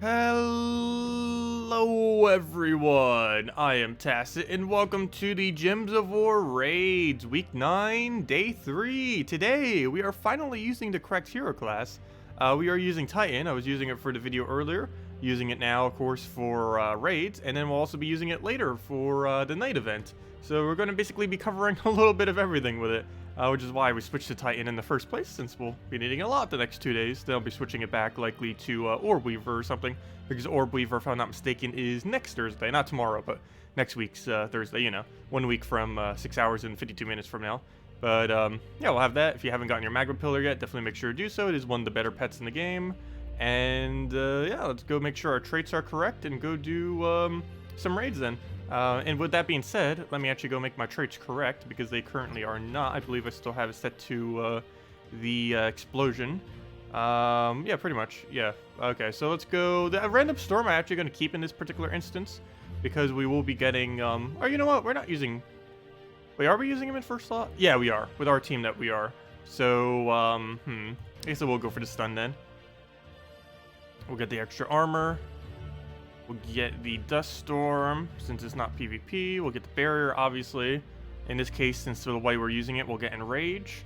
Hello everyone, I am Tacet and welcome to the Gems of War Raids, Week 9, Day 3. Today, we are finally using the correct hero class. We are using Titan. I was using it for the video earlier, using it now, of course, for raids, and then we'll also be using it later for the night event. So we're going to basically be covering a little bit of everything with it. Which is why we switched to Titan in the first place, since we'll be needing a lot the next 2 days. Then I'll be switching it back likely to Orb Weaver or something, because Orb Weaver, if I'm not mistaken, is next Thursday. Not tomorrow, but next week's Thursday, you know. 1 week from 6 hours and 52 minutes from now. But yeah, we'll have that. If you haven't gotten your Magma Pillar yet, definitely make sure to do so. It is one of the better pets in the game. And yeah, let's go make sure our traits are correct and go do some raids then. And with that being said, let me actually go make my traits correct, because they currently are not. I believe I still have it set to the explosion. Yeah, pretty much. Yeah. Okay, so let's go. The random storm I'm actually going to keep in this particular instance, because we will be getting... oh, you know what? We're not using... Wait, are we using him in first slot? Yeah, we are. With our team that we are. So, I guess we'll go for the stun then. We'll get the extra armor. We'll get the Dust Storm, since it's not PvP. We'll get the Barrier, obviously. In this case, since the way we're using it, we'll get Enrage.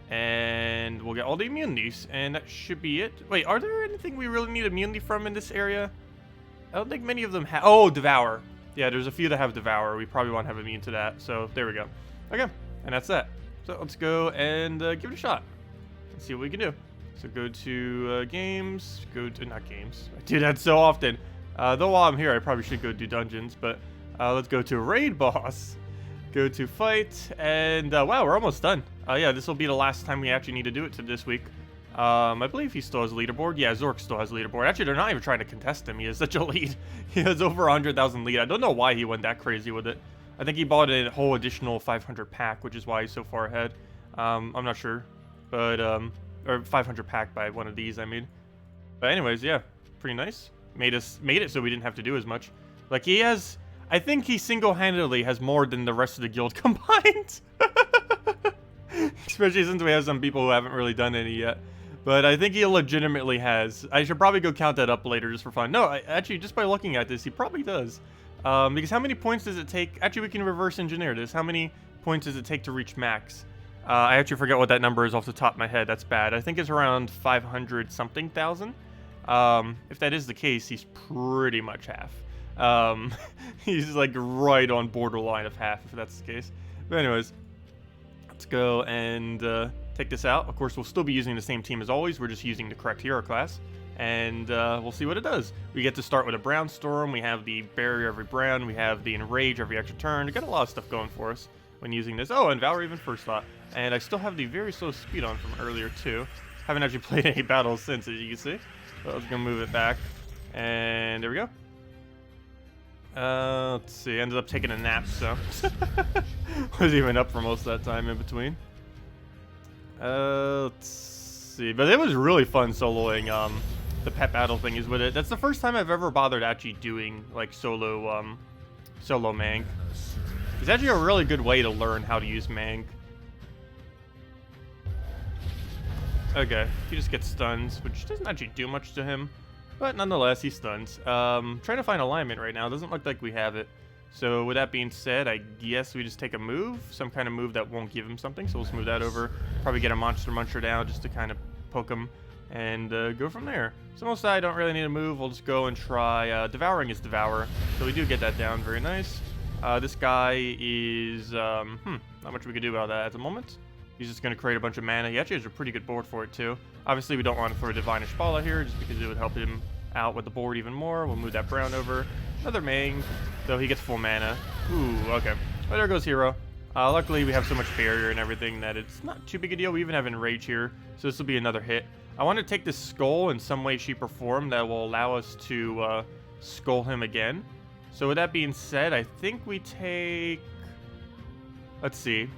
And we'll get all the immunities, and that should be it. Wait, are there anything we really need immunity from in this area? I don't think many of them have... Oh, Devour. Yeah, there's a few that have Devour. We probably won't have immune to that, so there we go. Okay, and that's that. So let's go and give it a shot. Let's see what we can do. So go to games. Go to... Not games. I do that so often. Though while I'm here, I probably should go do dungeons, but let's go to raid boss. Go to fight, and wow, we're almost done. Yeah, this will be the last time we actually need to do it to this week. I believe he still has leaderboard. Yeah, Zork still has leaderboard. Actually, they're not even trying to contest him. He has such a lead. He has over 100,000 lead. I don't know why he went that crazy with it. I think he bought a whole additional 500 pack, which is why he's so far ahead. I'm not sure, but or 500 pack by one of these, I mean. But anyways, yeah, pretty nice. Made it so we didn't have to do as much. Like, he has... I think he single-handedly has more than the rest of the guild combined. Especially since we have some people who haven't really done any yet. But I think he legitimately has. I should probably go count that up later just for fun. No, actually, just by looking at this, he probably does. Because how many points does it take? Actually, we can reverse engineer this. How many points does it take to reach max? I actually forget what that number is off the top of my head. That's bad. I think it's around 500-something thousand. If that is the case, he's pretty much half. He's like right on borderline of half, if that's the case. But anyways, let's go and take this out. Of course, we'll still be using the same team as always. We're just using the correct hero class, and we'll see what it does. We get to start with a Brown Storm. We have the Barrier every Brown. We have the Enrage every extra turn. We got a lot of stuff going for us when using this. Oh, and Valor even first slot. And I still have the very slow speed on from earlier too. Haven't actually played any battles since, as you can see. So I was gonna move it back, and there we go. Let's see. Ended up taking a nap, so was even up for most of that time in between. Let's see. But it was really fun soloing the pet battle thingies with it. That's the first time I've ever bothered actually doing like solo Mang. It's actually a really good way to learn how to use Mang. Okay, he just gets stuns, which doesn't actually do much to him. But nonetheless, he stuns. Trying to find alignment right now. Doesn't look like we have it. So with that being said, I guess we just take a move. Some kind of move that won't give him something. So let's move that over. Probably get a Monster Muncher down just to kind of poke him. And go from there. So most I don't really need to move. We'll just go and try Devouring his Devour. So we do get that down. Very nice. This guy is... not much we could do about that at the moment. He's just going to create a bunch of mana. He actually has a pretty good board for it, too. Obviously, we don't want to throw a Divine Ishbala here, just because it would help him out with the board even more. We'll move that Brown over. Another Mang, though he gets full mana. Ooh, okay. Well, there goes Hero. Luckily, we have so much Barrier and everything that it's not too big a deal. We even have Enrage here, so this will be another hit. I want to take this Skull in some way, shape, or form that will allow us to Skull him again. So with that being said, I think we take... Let's see.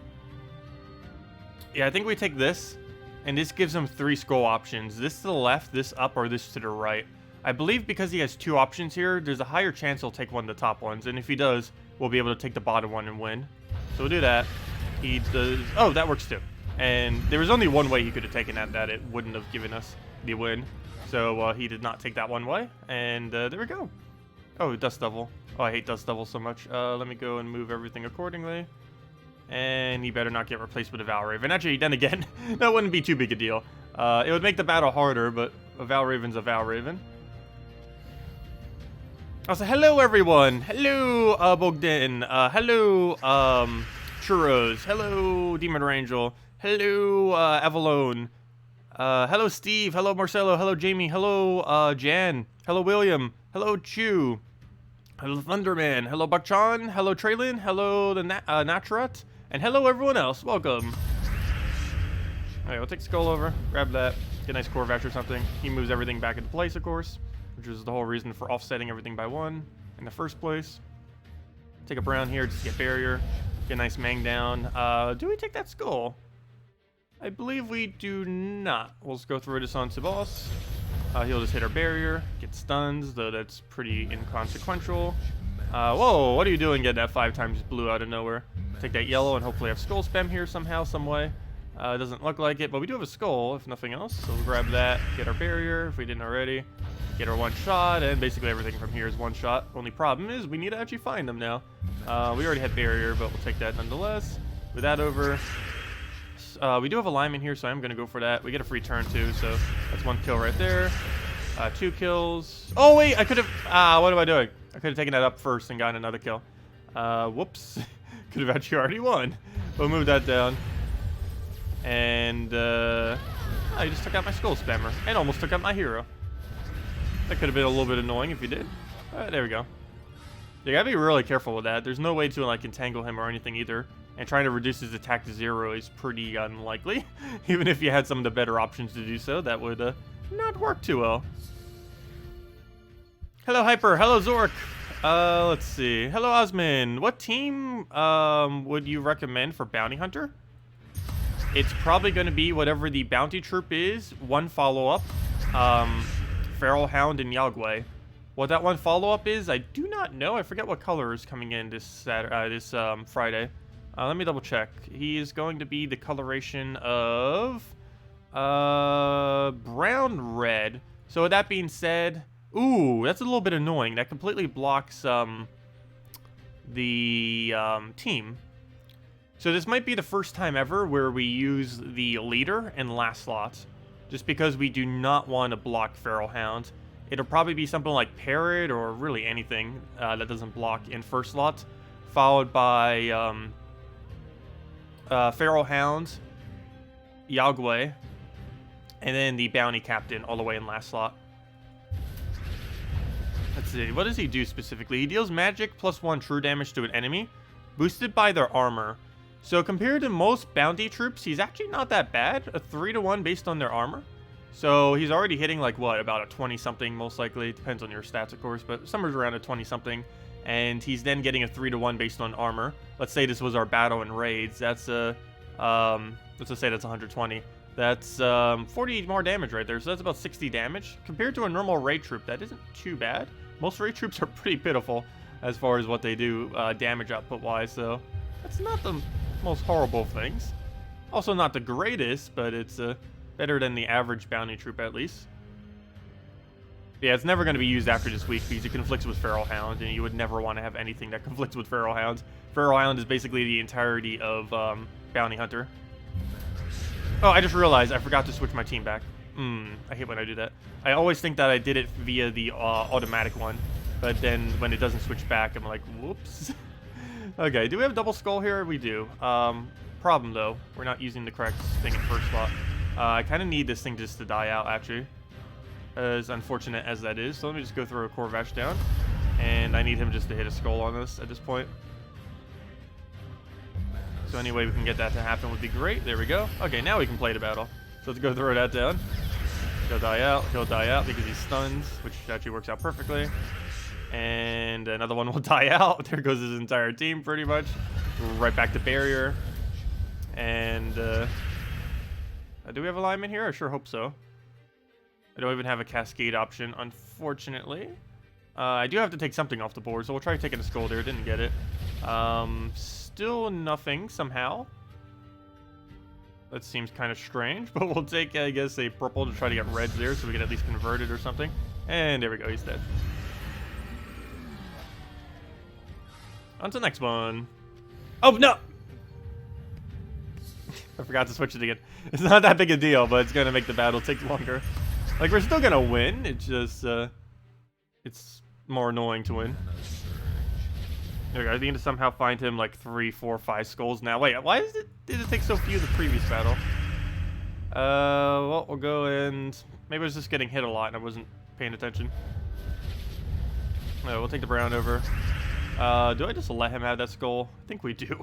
Yeah, I think we take this, and this gives him 3 skull options. This to the left, this up, or this to the right. I believe because he has 2 options here, there's a higher chance he'll take one of the top ones, and if he does, we'll be able to take the bottom one and win. So we'll do that. He does... Oh, that works too. And there was only one way he could have taken that it wouldn't have given us. the win. So he did not take that one away. And there we go. Oh, Dust Devil. Oh, I hate Dust Devil so much. Let me go and move everything accordingly. And he better not get replaced with a Valraven. Actually, then again, that wouldn't be too big a deal. It would make the battle harder, but a Valraven's a Valraven. Also, hello everyone. Hello, Bogdan. Hello, Churros. Hello, Demon Rangel. Hello, Avalone. Hello, Steve. Hello, Marcelo. Hello, Jamie. Hello, Jan. Hello, William. Hello, Chu. Hello, Thunderman. Hello, Bachan. Hello, Traylin. Hello, the Natrat. And hello, everyone else. Welcome. Alright, we'll take Skull over. Grab that. Get a nice Corvash or something. He moves everything back into place, of course, which is the whole reason for offsetting everything by 1 in the first place. Take a Brown here just to get Barrier. Get a nice Mang down. Do we take that Skull? I believe we do not. We'll just go through this onto boss. He'll just hit our Barrier. Get stuns, though that's pretty inconsequential. Whoa, what are you doing getting that 5 times blue out of nowhere? Take that yellow and hopefully have Skull spam here somehow, some way. It doesn't look like it, but we do have a Skull, if nothing else. So we'll grab that, get our Barrier, if we didn't already. Get our 1 shot, and basically everything from here is 1 shot. Only problem is we need to actually find them now. We already had Barrier, but we'll take that nonetheless. With that over, we do have a lineman here, so I'm going to go for that. We get a free turn too, so that's 1 kill right there. 2 kills. Oh wait, I could have, what am I doing? I could have taken that up first and gotten another kill. Whoops. Could have actually already won. We'll move that down. And, I just took out my Skull Spammer. And almost took out my hero. That could have been a little bit annoying if you did. There we go. You gotta be really careful with that. There's no way to, like, entangle him or anything either. And trying to reduce his attack to 0 is pretty unlikely. Even if you had some of the better options to do so, that would, not work too well. Hello, Hyper. Hello, Zork. Let's see. Hello, Osman. What team would you recommend for Bounty Hunter? It's probably going to be whatever the Bounty Troop is. 1 follow-up. Feral Hound and Yagwe. What that 1 follow-up is, I do not know. I forget what color is coming in this Friday. Let me double check. He is going to be the coloration of brown red. So with that being said, ooh, that's a little bit annoying. That completely blocks the team. So this might be the first time ever where we use the leader in last slot, just because we do not want to block Feral Hound. It'll probably be something like Parrot or really anything that doesn't block in first slot, followed by Feral Hound, Yagwe, and then the Bounty Captain all the way in last slot. Let's see, what does he do specifically? He deals magic plus 1 true damage to an enemy, boosted by their armor. So compared to most bounty troops, he's actually not that bad. A 3-to-1 based on their armor. So he's already hitting like what, about a 20-something most likely. Depends on your stats, of course, but somewhere around a 20-something. And he's then getting a 3-to-1 based on armor. Let's say this was our battle in raids. That's let's just say that's 120. That's 40 more damage right there. So that's about 60 damage. Compared to a normal raid troop, that isn't too bad. Most raid troops are pretty pitiful as far as what they do damage output-wise. So that's not the most horrible things. Also not the greatest, but it's better than the average bounty troop at least. Yeah, it's never going to be used after this week because it conflicts with Feral Hound, and you would never want to have anything that conflicts with Feral Hound. Feral Hound is basically the entirety of Bounty Hunter. Oh, I just realized I forgot to switch my team back. I hate when I do that. I always think that I did it via the automatic one, but then when it doesn't switch back, I'm like, whoops. Okay, do we have double skull here? We do. Problem though, we're not using the correct thing in first slot. I kind of need this thing just to die out, actually. As unfortunate as that is. So let me just go throw a Corvash down. And I need him just to hit a skull on us at this point. So any way we can get that to happen would be great. There we go. Okay, now we can play the battle. So let's go throw that down. He'll die out. He'll die out because he stuns, which actually works out perfectly. And another one will die out. There goes his entire team, pretty much. Right back to barrier. And do we have a lineman here? I sure hope so. I don't even have a cascade option, unfortunately. I do have to take something off the board, so we'll try taking a skull there. Didn't get it. Still nothing, somehow. That seems kind of strange, but we'll take, I guess, a purple to try to get reds there so we can at least convert it or something. And there we go, he's dead. On to the next one. Oh, no! I forgot to switch it again. It's not that big a deal, but it's going to make the battle take longer. Like, we're still going to win. It's just, it's more annoying to win. There we go. I need to somehow find him like 3, 4, 5 skulls now. Wait, why did it take so few the previous battle? Well, we'll go and... Maybe I was just getting hit a lot and I wasn't paying attention. We'll take the brown over. Do I just let him have that skull? I think we do.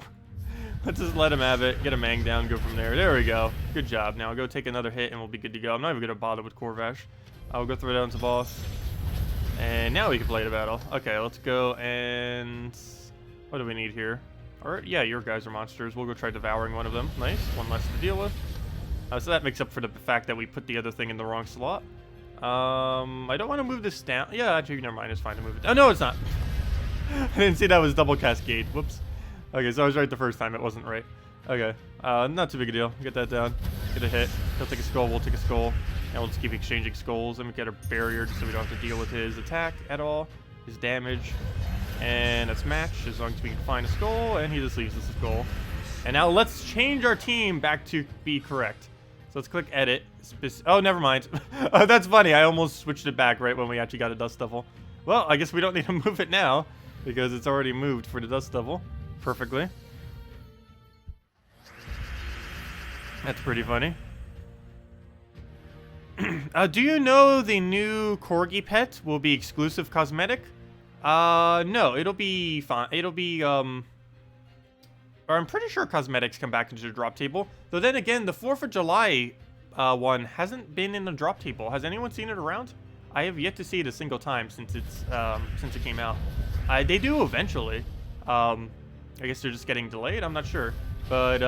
Let's just let him have it, get a mang down, go from there. There we go. Good job. Now I'll go take another hit and we'll be good to go. I'm not even going to bother with Corvash. I'll go throw it down to boss. And now we can play the battle. Okay, let's go and... What do we need here? Alright, yeah, your guys are monsters. We'll go try devouring one of them. Nice. One less to deal with. So that makes up for the fact that we put the other thing in the wrong slot. I don't want to move this down. Yeah, actually, never mind. It's fine to move it. Oh, no, it's not. I didn't see that was double cascade. Whoops. Okay, so I was right the first time. It wasn't right. Okay. Not too big a deal. Get that down. Get a hit. He'll take a skull. We'll take a skull. And we'll just keep exchanging skulls. And we get a barrier just so we don't have to deal with his attack at all. His damage. And that's matched as long as we can find a skull. And he just leaves us a skull. And now let's change our team back to be correct. So let's click edit. Oh, never mind. Oh, that's funny. I almost switched it back right when we actually got a Dust Devil. Well, I guess we don't need to move it now because it's already moved for the Dust Devil perfectly. That's pretty funny. Do you know the new Corgi pet will be exclusive cosmetic? No, it'll be fine. It'll be, or I'm pretty sure cosmetics come back into the drop table. Though then again, the 4th of July one hasn't been in the drop table. Has anyone seen it around? I have yet to see it a single time since it's since it came out. They do eventually. I guess they're just getting delayed. I'm not sure, but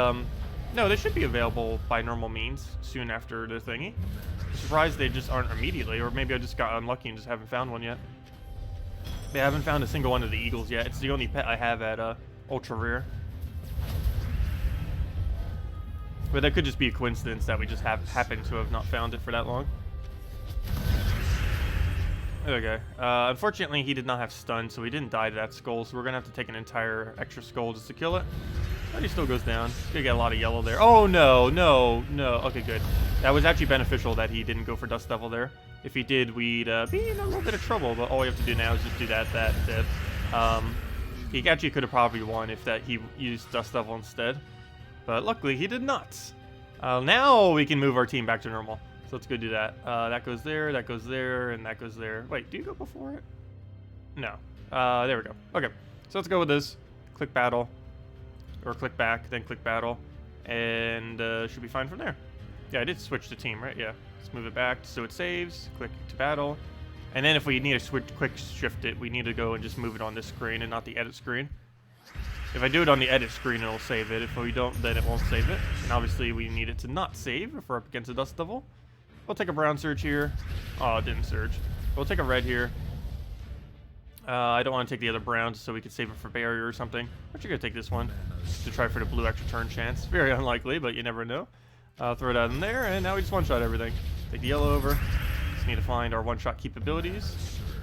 no, they should be available by normal means soon after the thingy. I'm surprised they just aren't immediately, or maybe I just got unlucky and just haven't found one yet. I haven't found a single one of the eagles yet. It's the only pet I have at ultra rare. But that could just be a coincidence that we just happen to have not found it for that long. Okay. Unfortunately, he did not have stun, so he didn't die to that skull, so we're going to have to take an entire extra skull just to kill it. But he still goes down. He's going to get a lot of yellow there. Oh, no, no, no. Okay, good. That was actually beneficial that he didn't go for Dust Devil there. If he did, we'd be in a little bit of trouble, but all we have to do now is just do that. He actually could have probably won if he used Dust Devil instead. But luckily, he did not. Now we can move our team back to normal. So let's go do that. That goes there, and that goes there. Wait, do you go before it? No. There we go. Okay, so let's go with this. Click battle. Or click back, then click battle. And should be fine from there. Yeah, I did switch the team, right? Yeah. Let's move it back so it saves. Click to battle. And then if we need to quick shift it, we need to go and just move it on this screen and not the edit screen. If I do it on the edit screen, it'll save it. If we don't, then it won't save it. And obviously, we need it to not save if we're up against a Dust Devil. We'll take a brown surge here. Oh, it didn't surge. We'll take a red here. I don't want to take the other brown so we can save it for barrier or something. But you're going to take this one to try for the blue extra turn chance. Very unlikely, but you never know. Throw it out in there, and now we just one-shot everything. Take the yellow over. Just need to find our one-shot capabilities.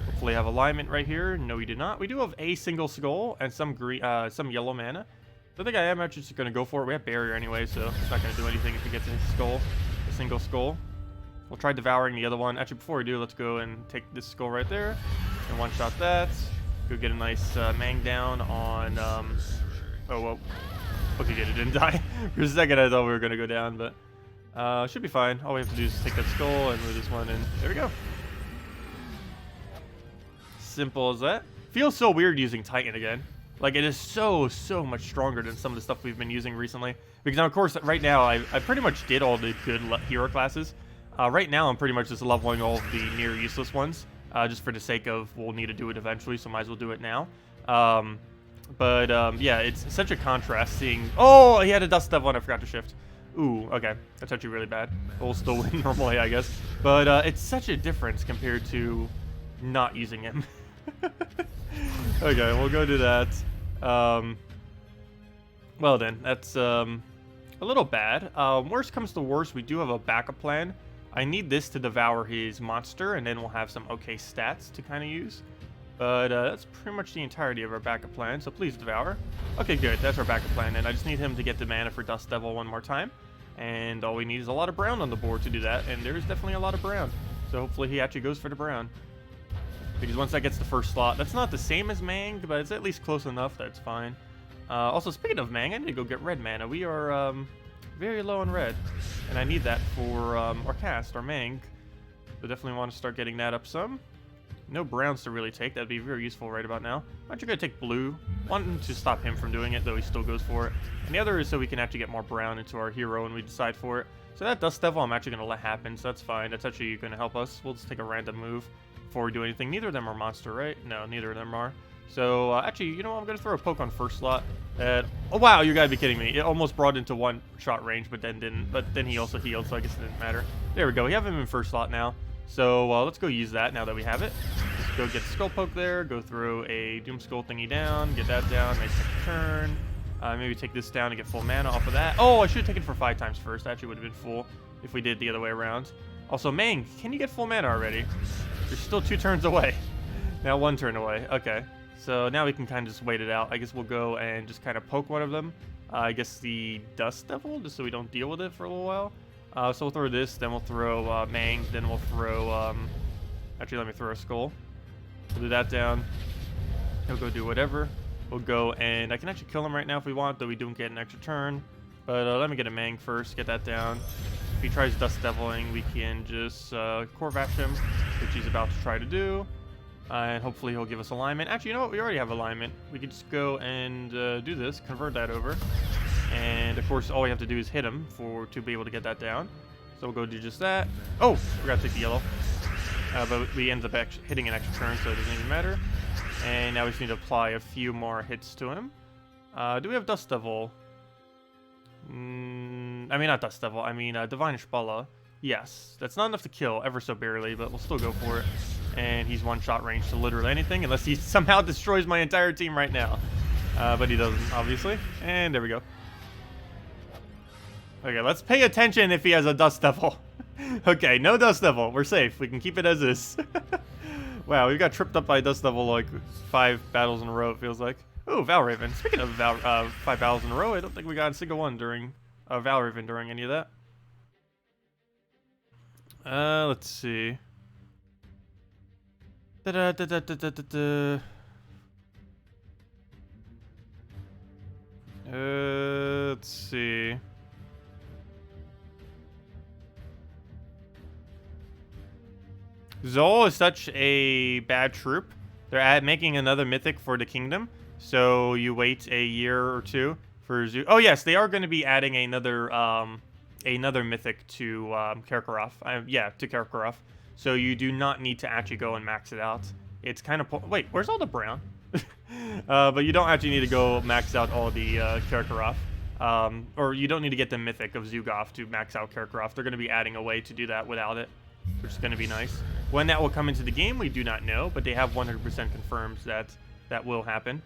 Hopefully have alignment right here. No, we do not. We do have a single skull and some green, some yellow mana. So I think I am actually just going to go for it. We have barrier anyway, so it's not going to do anything if he gets a skull, a single skull. We'll try devouring the other one. Actually, before we do, let's go and take this skull right there and one-shot that. Go get a nice mang down on. Oh, whoa. Okay, good. It didn't die. For a second, I thought we were going to go down, but should be fine. All we have to do is take that skull and move this one, and there we go. Simple as that. Feels so weird using Titan again. Like, it is so much stronger than some of the stuff we've been using recently. Because now, of course, right now, I pretty much did all the good hero classes. Right now, I'm pretty much just leveling all of the near useless ones. Just for the sake of, we'll need to do it eventually, so might as well do it now. Yeah, it's such a contrast seeing... Oh, he had a Dust Devil and I forgot to shift. Ooh, okay. That's actually really bad. We'll still win normally, I guess. But it's such a difference compared to not using him. Okay, we'll go do that. Well then, that's a little bad. Worst comes to worst, we do have a backup plan. I need this to devour his monster, and then we'll have some okay stats to kind of use. But that's pretty much the entirety of our backup plan, so please devour. Okay, good, that's our backup plan, and I just need him to get the mana for Dust Devil one more time. And all we need is a lot of brown on the board to do that, and there's definitely a lot of brown. So hopefully he actually goes for the brown. Because once that gets the first slot, that's not the same as Mang, but it's at least close enough, that's fine. Also, speaking of Mang, I need to go get red mana. We are very low on red, and I need that for our cast, our Mang. So definitely want to start getting that up some. No browns to really take. That'd be very useful right about now. I'm actually going to take blue. Wanting to stop him from doing it, though he still goes for it. And the other is so we can actually get more brown into our hero when we decide for it. So that Dust Devil I'm actually going to let happen, so that's fine. That's actually going to help us. We'll just take a random move before we do anything. Neither of them are monster, right? No, neither of them are. So actually, you know what? I'm going to throw a poke on first slot. Oh, wow, you got to be kidding me. It almost brought into one shot range, but then didn't. But then he also healed, so I guess it didn't matter. There we go. We have him in first slot now. So let's go use that now that we have it. Let's go get the Skull Poke there, go through a Doom Skull thingy down, get that down, nice turn. Maybe take this down to get full mana off of that. Oh, I should have taken it for 5 times first. That actually would have been full if we did the other way around. Also, Mang, can you get full mana already? You're still 2 turns away. Now 1 turn away. Okay. So now we can kind of just wait it out. I guess we'll go and just kind of poke one of them. I guess the Dust Devil, just so we don't deal with it for a little while. So we'll throw this, then we'll throw Mang, then we'll throw, actually let me throw a Skull. We'll do that down. He'll go do whatever. We'll go, and I can actually kill him right now if we want, though we don't get an extra turn. But let me get a Mang first, get that down. If he tries Dust Deviling, we can just Corvash him, which he's about to try to do. And hopefully he'll give us alignment. Actually, you know what? We already have alignment. We could just go and do this, convert that over. And of course, all we have to do is hit him to be able to get that down. So we'll go do just that. Oh, forgot to take the yellow. But we end up hitting an extra turn, so it doesn't even matter. And now we just need to apply a few more hits to him. Do we have Dust Devil? I mean, not Dust Devil. I mean, Divine Ishbala. Yes. That's not enough to kill, ever so barely, but we'll still go for it. And he's 1-shot range to literally anything, unless he somehow destroys my entire team right now. But he doesn't, obviously. And there we go. Okay, let's pay attention if he has a Dust Devil. Okay, no Dust Devil. We're safe. We can keep it as is. Wow, we got tripped up by Dust Devil like 5 battles in a row, it feels like. Ooh, Valraven. Speaking of 5 battles in a row, I don't think we got a single one during Valraven during any of that. Let's see. Let's see. Zol is such a bad troop. They're making another mythic for the kingdom. So you wait a year or 2 for Zoo. Oh yes, they are going to be adding another mythic to Karkaroth. Yeah, to Karkaroth. So you do not need to actually go and max it out. It's kind of wait, where's all the brown? But you don't actually need to go max out all the Karkaroth. Or you don't need to get the mythic of Zugoth to max out Karkaroth. They're going to be adding a way to do that without it, which is going to be nice. When that will come into the game, we do not know, but they have 100% confirmed that that will happen.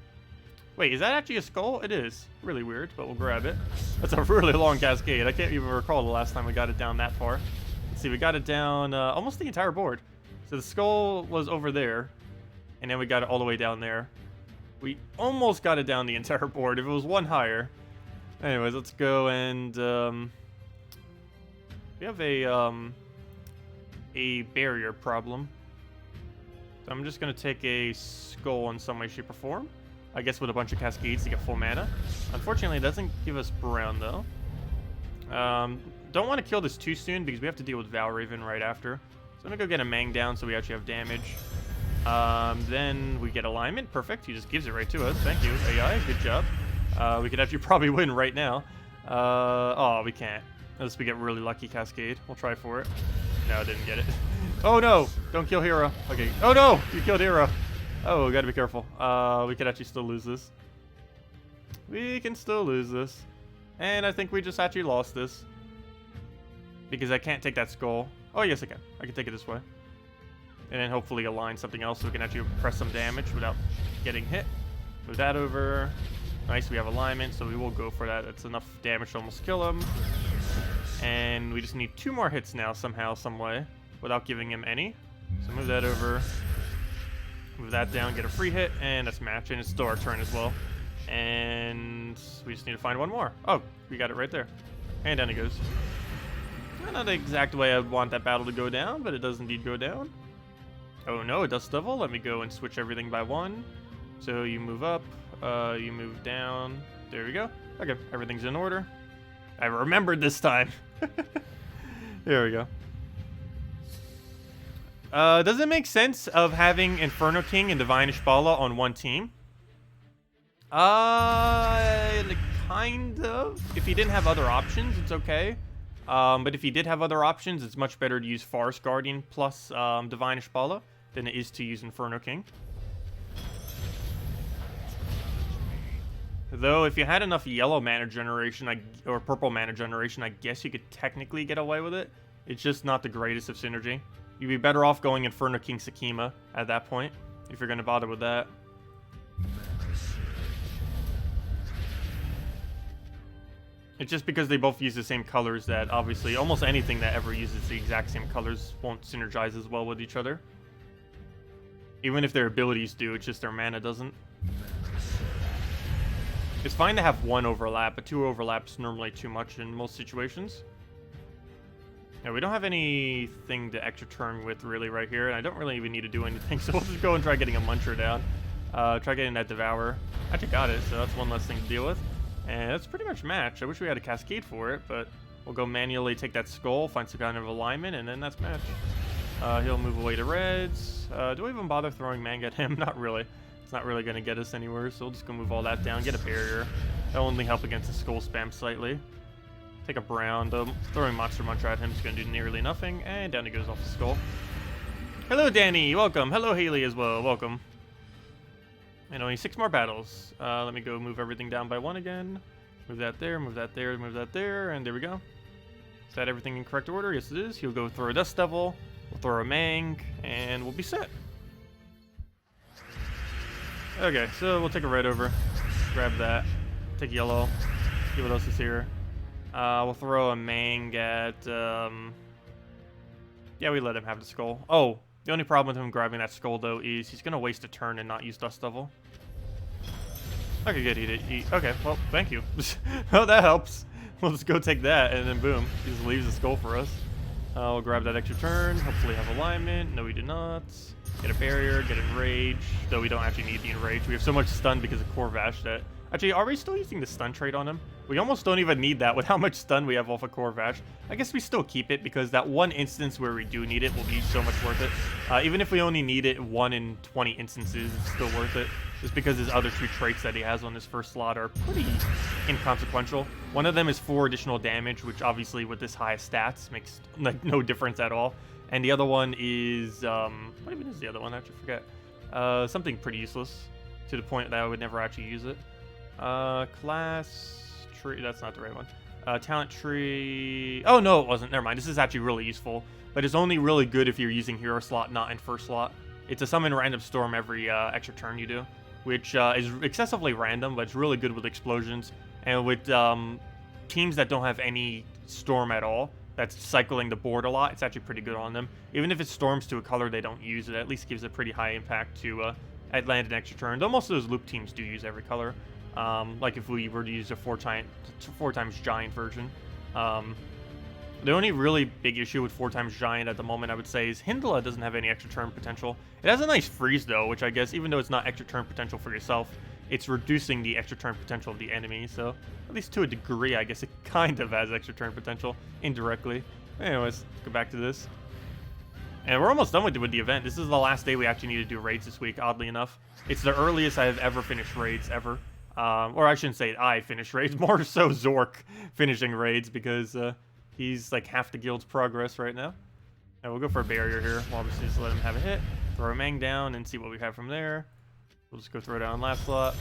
Wait, is that actually a skull? It is. Really weird, but we'll grab it. That's a really long cascade. I can't even recall the last time we got it down that far. Let's see, we got it down almost the entire board. So the skull was over there, and then we got it all the way down there. We almost got it down the entire board if it was 1 higher. Anyways, let's go and we have a barrier problem. So I'm just going to take a skull in some way, shape, or form. I guess with a bunch of cascades to get full mana. Unfortunately, it doesn't give us brown, though. Don't want to kill this too soon because we have to deal with Valraven right after. So I'm going to go get a Mang down so we actually have damage. Then we get alignment. Perfect. He just gives it right to us. Thank you, AI. Good job. We could actually probably win right now. Oh, we can't. Unless we get really lucky cascade. We'll try for it. No, I didn't get it. Oh, no. Don't kill Hero. Okay. Oh, no. You killed Hero. Oh, we gotta be careful. We could actually still lose this. We can still lose this. And I think we just actually lost this. Because I can't take that skull. Oh, yes, I can. I can take it this way. And then hopefully align something else so we can actually press some damage without getting hit. Move that over. Nice, we have alignment, so we will go for that. That's enough damage to almost kill him. And we just need 2 more hits now somehow, some way, without giving him any. So move that over. Move that down, get a free hit, and that's match. And it's still our turn as well. And we just need to find 1 more. Oh, we got it right there. And down he goes. Not the exact way I want that battle to go down, but it does indeed go down. Oh no, it does Devil. Let me go and switch everything by 1. So you move up, you move down. There we go. Okay, everything's in order. I remembered this time. There we go. Does it make sense of having Inferno King and Divine Ishbala on one team? Kind of. If he didn't have other options, it's okay. But if he did have other options, it's much better to use Forest Guardian plus Divine Ishbala than it is to use Inferno King. Though, if you had enough yellow mana generation, or purple mana generation, I guess you could technically get away with it. It's just not the greatest of synergy. You'd be better off going Inferno King Sakima at that point, if you're going to bother with that. It's just because they both use the same colors that, obviously, almost anything that ever uses the exact same colors won't synergize as well with each other. Even if their abilities do, it's just their mana doesn't. It's fine to have 1 overlap, but 2 overlaps normally too much in most situations. Yeah, we don't have anything to extra turn with really right here, and I don't really even need to do anything, so we'll just go and try getting a Muncher down. Try getting that Devour. Actually got it, so that's one less thing to deal with. And that's pretty much match. I wish we had a Cascade for it, but we'll go manually take that Skull, find some kind of alignment, and then that's match. He'll move away to reds. Do we even bother throwing Manga at him? Not really. It's not really going to get us anywhere, so we'll just go move all that down, get a barrier. That'll only help against the Skull spam slightly. Take a brown, though throwing Monster Muncher at him is going to do nearly nothing, and down he goes off the Skull. Hello, Danny, welcome. Hello, Haley as well, welcome. And only 6 more battles. Let me go move everything down by 1 again. Move that there, move that there, move that there, and there we go. Is that everything in correct order? Yes, it is. He'll go throw a Dust Devil, we'll throw a Mang, and we'll be set. Okay, so we'll take a red over, grab that, take yellow, see what else is here. We'll throw a Mang at, yeah, we let him have the Skull. Oh, the only problem with him grabbing that Skull, though, is he's going to waste a turn and not use Dust Devil. Okay, good, he did. Okay, well, thank you. Oh, that helps. We'll just go take that, and then boom, he just leaves the Skull for us. We'll grab that extra turn, hopefully have alignment. No, we do not. Get a barrier, get Enrage, though we don't actually need the Enrage. We have so much stun because of Corvash that... Actually, are we still using the stun trait on him? We almost don't even need that with how much stun we have off of Corvash. I guess we still keep it because that one instance where we do need it will be so much worth it. Even if we only need it 1 in 20 instances, it's still worth it. Just because his other 2 traits that he has on his first slot are pretty inconsequential. One of them is 4 additional damage, which obviously with this high stats makes like no difference at all. And the other one is, what even is the other one? I actually forget. Something pretty useless to the point that I would never actually use it. Class tree, that's not the right one. Talent tree, oh no it wasn't, never mind. This is actually really useful, but it's only really good if you're using hero slot, not in first slot. It's a summon random storm every extra turn you do, which is excessively random, but it's really good with explosions. And with teams that don't have any storm at all, that's cycling the board a lot, it's actually pretty good on them. Even if it storms to a color they don't use, it at least gives a pretty high impact to land an extra turn. Though most of those loop teams do use every color. Like if we were to use a 4 times giant version. The only really big issue with 4 times giant at the moment, I would say, is Hindla doesn't have any extra turn potential. It has a nice freeze though, which I guess, even though it's not extra turn potential for yourself, it's reducing the extra turn potential of the enemy. So at least to a degree, I guess it kind of has extra turn potential indirectly. Anyways, go back to this. And we're almost done with the event. This is the last day we actually need to do raids this week, oddly enough. It's the earliest I have ever finished raids, ever. Or I shouldn't say I finished raids, more so Zork finishing raids, because he's like half the guild's progress right now. And we'll go for a barrier here. We'll obviously just let him have a hit. Throw a Mang down and see what we have from there. We'll just go throw down last slot.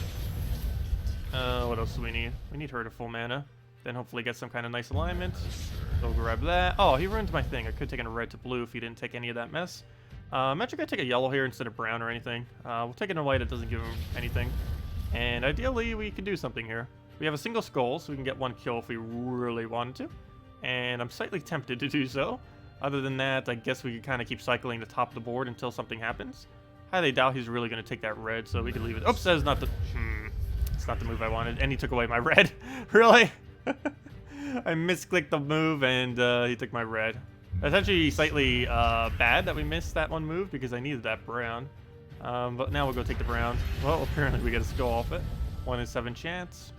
What else do we need? We need her to full mana. Then hopefully get some kind of nice alignment. So we'll grab that. Oh, he ruined my thing. I could have taken a red to blue if he didn't take any of that mess. I'm actually going to take a yellow here instead of brown or anything. We'll take it in a white that doesn't give him anything. And ideally, we could do something here. We have a single skull, so we can get one kill if we really wanted to. And I'm slightly tempted to do so. Other than that, I guess we could kind of keep cycling the top of the board until something happens. Highly doubt he's really going to take that red, so we could leave it. Oops, that's not the... It's not the move I wanted, and he took away my red. Really? I misclicked the move, and he took my red. That's actually slightly bad that we missed that one move, because I needed that brown. But now we'll go take the brown. Well, apparently we get a skull off it. 1 in 7 chance.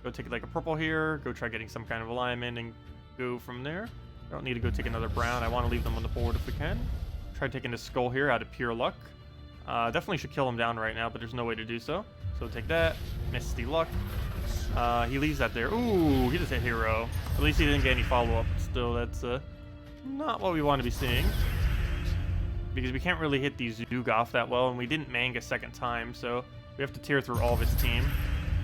Go take like a purple here. Go try getting some kind of alignment and go from there. I don't need to go take another brown. I want to leave them on the board if we can. Try taking the skull here out of pure luck. Definitely should kill him down right now, but there's no way to do so. So take that. Misty luck. He leaves that there. Ooh, he just hit hero. At least he didn't get any follow-up. Still, that's not what we want to be seeing. Because we can't really hit these Zoogoff that well, and we didn't Mang a second time, so we have to tear through all of his team.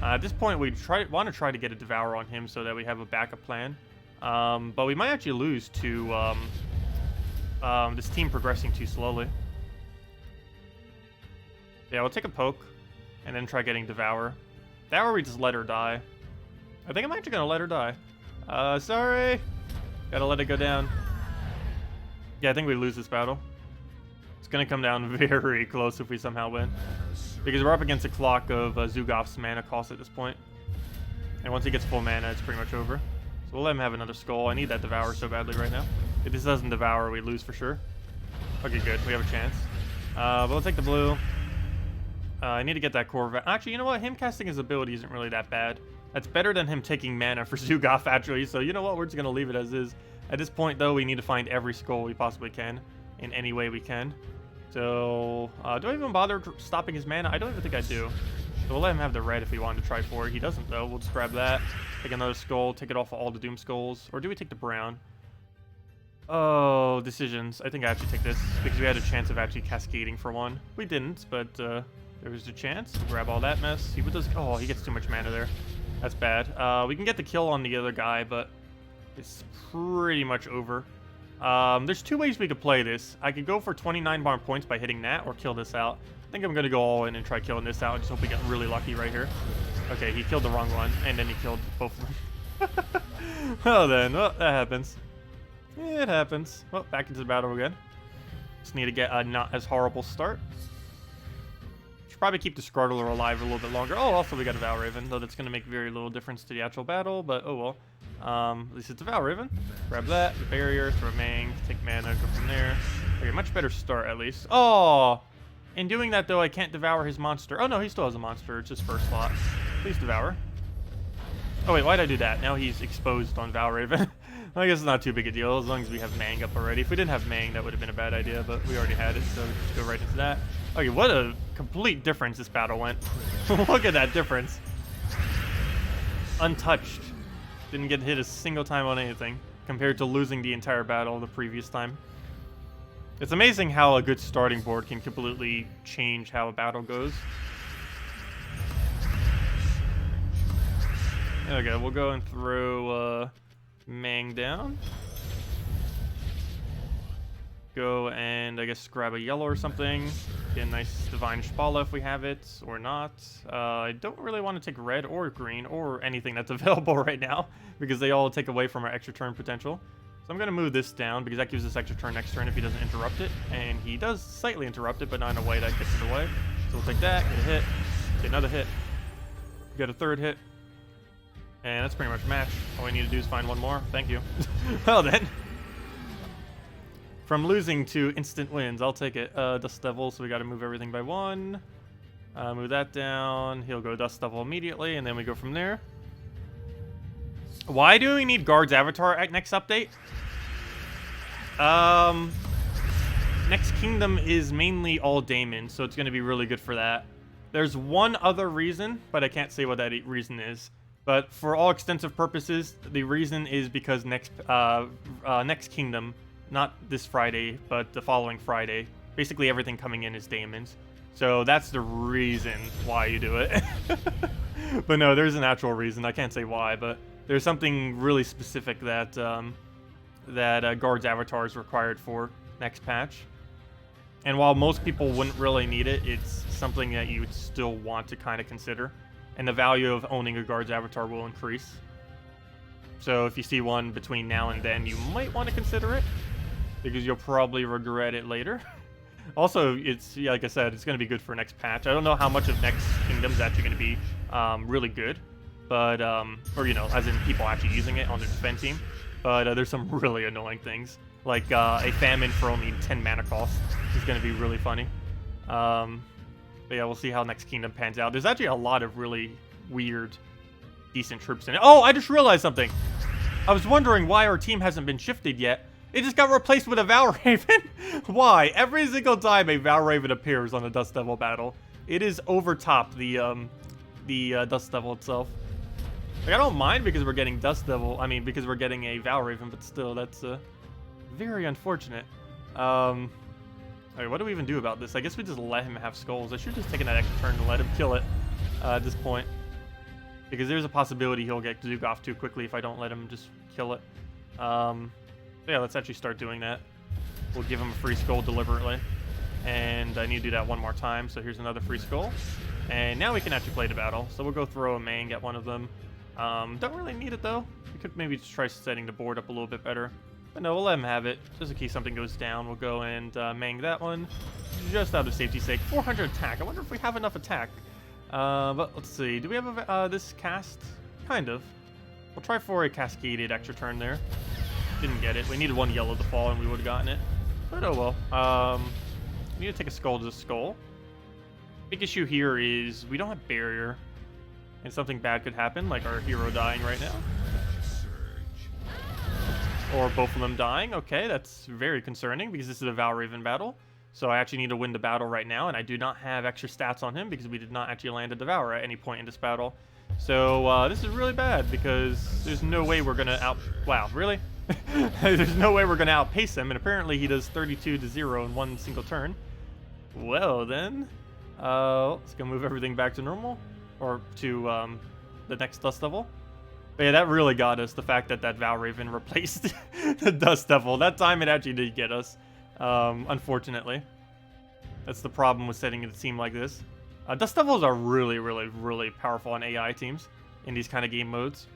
At this point, we want to try to get a Devour on him so that we have a backup plan. But we might actually lose to this team progressing too slowly. Yeah, we'll take a poke, and then try getting Devour. That or we just let her die. I think I'm actually going to let her die. Sorry. Gotta let it go down. Yeah, I think we lose this battle. It's going to come down very close if we somehow win. Because we're up against a clock of Zoogoff's mana cost at this point. And once he gets full mana, it's pretty much over. So we'll let him have another skull. I need that Devour so badly right now. If this doesn't Devour, we lose for sure. Okay, good. We have a chance. But we'll take the blue. I need to get that core. Actually, you know what? Him casting his ability isn't really that bad. That's better than him taking mana for Zoogoff, actually. So you know what? We're just going to leave it as is. At this point, though, we need to find every skull we possibly can in any way we can. So, do I even bother stopping his mana? I don't even think I do. So we'll let him have the red if we want to try for it. He doesn't, though. We'll just grab that. Take another skull. Take it off of all the Doom Skulls. Or do we take the brown? Oh, decisions. I think I have to take this because we had a chance of actually cascading for one. We didn't, but there was a chance. We'll grab all that mess. Oh, he gets too much mana there. That's bad. We can get the kill on the other guy, but it's pretty much over. There's two ways we could play this. I could go for 29 bar points by hitting that or kill this out. I think I'm going to go all in and try killing this out. I just hope we get really lucky right here. Okay, he killed the wrong one, and then he killed both of them. Well then, well, that happens. It happens. Well, back into the battle again. Just need to get a not as horrible start. Should probably keep the Scrottler alive a little bit longer. Oh, also we got a Valraven, though that's going to make very little difference to the actual battle, but oh well. At least it's a Valraven. Grab that, the barrier, throw a Mang, take mana, go from there. Okay, much better start at least. Oh! In doing that though, I can't devour his monster. Oh no, he still has a monster, it's just first slot. Please devour. Oh wait, why'd I do that? Now he's exposed on Valraven. I guess it's not too big a deal, as long as we have Mang up already. If we didn't have Mang, that would have been a bad idea, but we already had it, so we just go right into that. Okay, what a complete difference this battle went. Look at that difference. Untouched. Didn't get hit a single time on anything, compared to losing the entire battle the previous time. It's amazing how a good starting board can completely change how a battle goes. Okay, we'll go and throw Mang down. Go and I guess grab a yellow or something. Get a nice Divine Shpala if we have it, or not. I don't really want to take red or green or anything that's available right now, because they all take away from our extra turn potential. So I'm going to move this down, because that gives us extra turn next turn if he doesn't interrupt it. And he does slightly interrupt it, but not in a way that gets it away. So we'll take that, get a hit, get another hit, get a third hit. And that's pretty much match. All we need to do is find one more. Thank you. Well then. From losing to instant wins, I'll take it. Dust Devil, so we got to move everything by one. Move that down. He'll go Dust Devil immediately, and then we go from there. Why do we need Guard's Avatar at next update? Next Kingdom is mainly all Daemon, so it's going to be really good for that. There's one other reason, but I can't say what that reason is. But for all extensive purposes, the reason is because next Kingdom, not this Friday, but the following Friday, basically everything coming in is Daemons. So that's the reason why you do it. But no, there's an actual reason. I can't say why, but there's something really specific that Guard's Avatar is required for next patch. And while most people wouldn't really need it, it's something that you would still want to kind of consider. and the value of owning a guard's avatar will increase. So if you see one between now and then, you might want to consider it, because you'll probably regret it later. Also, it's, yeah, like I said, it's going to be good for next patch. I don't know how much of next kingdom's actually going to be really good, but, or, you know, as in people actually using it on the defense team. But there's some really annoying things, like a famine for only 10 mana cost is going to be really funny. But yeah, we'll see how next kingdom pans out. There's actually a lot of really weird, decent troops in it. Oh, I just realized something. I was wondering why our team hasn't been shifted yet. It just got replaced with a Valraven. Why? Every single time a Valraven appears on a Dust Devil battle, it is overtop the Dust Devil itself. Like, I don't mind because we're getting Dust Devil. I mean, because we're getting a Valraven, but still, that's very unfortunate. Alright, what do we even do about this? I guess we just let him have skulls. I should have just taken that extra turn to let him kill it at this point, because there's a possibility he'll get Zook off too quickly if I don't let him just kill it. Yeah, let's actually start doing that. We'll give him a free skull deliberately. And I need to do that one more time, so here's another free skull. And now we can actually play the battle. So we'll go throw a Mang at one of them. Don't really need it, though. We could maybe just try setting the board up a little bit better. But no, we'll let him have it. Just in case something goes down, we'll go and Mang that one. Just out of safety's sake. 400 attack. I wonder if we have enough attack. But let's see. Do we have this cast? Kind of. We'll try for a cascaded extra turn there. Didn't get it. We needed one yellow to fall and we would have gotten it. But oh well. We need to take a skull to the skull. Big issue here is we don't have barrier. And something bad could happen, like our hero dying right now. Or both of them dying. Okay, that's very concerning because this is a Valraven battle. So I actually need to win the battle right now, and I do not have extra stats on him because we did not actually land a Devour at any point in this battle. So this is really bad because there's no way we're gonna Wow, really? There's no way we're gonna outpace him, and apparently he does 32-0 in one single turn. Well then, let's go move everything back to normal, or to the next Dust Devil. But yeah, that really got us, the fact that that Valraven replaced the Dust Devil. That time it actually did get us, unfortunately. That's the problem with setting a team like this. Dust Devils are really, really, really powerful on AI teams in these kind of game modes.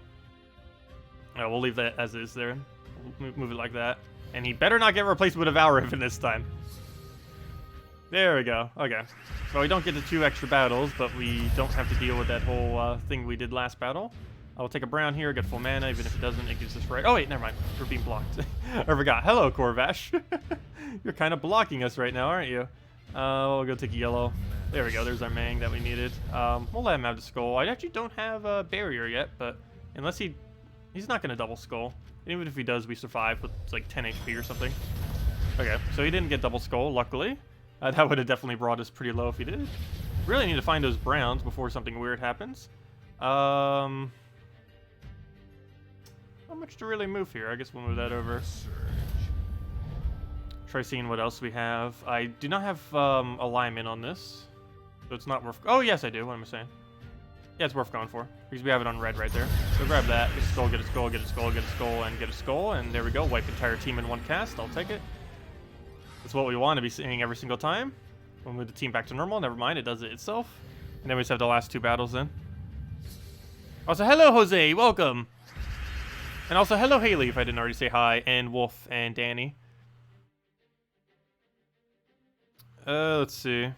We'll leave that as is there. We'll move it like that. And he better not get replaced with a Valraven this time. There we go. Okay. So we don't get the 2 extra battles, but we don't have to deal with that whole thing we did last battle. I'll take a brown here, get full mana. Even if it doesn't, it gives us right. Oh wait, never mind. We're being blocked. I forgot. Hello, Corvash. You're kind of blocking us right now, aren't you? We'll go take a yellow. There we go. There's our Mang that we needed. We'll let him have the skull. I actually don't have a barrier yet, but unless he's not going to double skull. And even if he does, we survive with like 10 HP or something. Okay, so he didn't get double skull, luckily. That would have definitely brought us pretty low if he did. Really need to find those browns before something weird happens. Not much to really move here. I guess we'll move that over. Try seeing what else we have. I do not have alignment on this, so it's not worth... Oh, yes, I do. What am I saying? Yeah, it's worth going for, because we have it on red right there. So grab that, get a skull, get a skull, get a skull, get a skull, and get a skull, and there we go. Wipe the entire team in one cast. I'll take it. That's what we want to be seeing every single time. We'll move the team back to normal. Never mind, it does it itself. And then we just have the last 2 battles then. Also, hello, Jose. Welcome. And also, hello, Haley, if I didn't already say hi, and Wolf, and Danny. Let's see.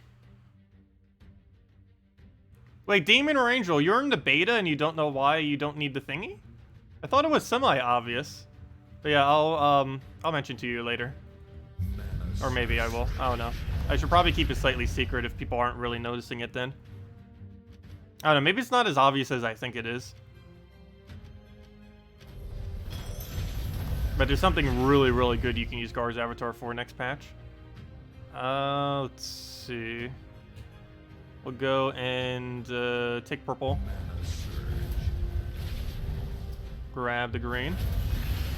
Wait, Demon or Angel, you're in the beta and you don't know why you don't need the thingy? I thought it was semi-obvious. But yeah, I'll mention to you later. Or maybe I will. I don't know. I should probably keep it slightly secret if people aren't really noticing it then. I don't know, maybe it's not as obvious as I think it is. But there's something really, really good you can use Gar's Avatar for next patch. Let's see. We'll go and take purple. Grab the green.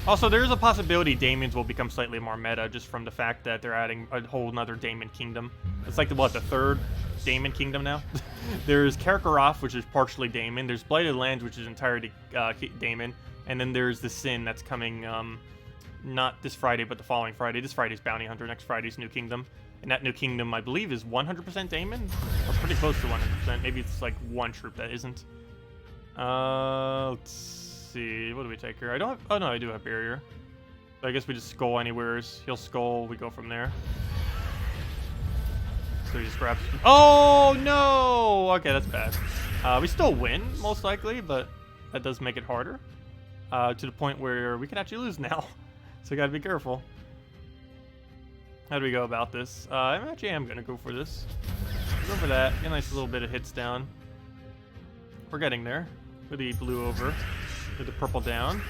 Also, there's a possibility Daemons will become slightly more meta just from the fact that they're adding a whole nother Daemon Kingdom. It's like, the 3rd Daemon Kingdom now? There's Karkaroth, which is partially Daemon. There's Blighted Lands, which is entirely Daemon. And then there's the Sin that's coming, not this Friday, but the following Friday. This Friday's Bounty Hunter, next Friday's New Kingdom. And that new kingdom, I believe, is 100% Damon, or pretty close to 100%. Maybe it's like one troop that isn't. Let's see. What do we take here? I don't have... Oh, no, I do have barrier. So I guess we just skull anywheres. He'll skull. We go from there. So he just grabs... Oh, no! Okay, that's bad. We still win, most likely, but that does make it harder. To the point where we can actually lose now. So we gotta be careful. How do we go about this? I actually am gonna go for this. Go for that. Get a nice little bit of hits down. We're getting there. With the blue over. With the purple down.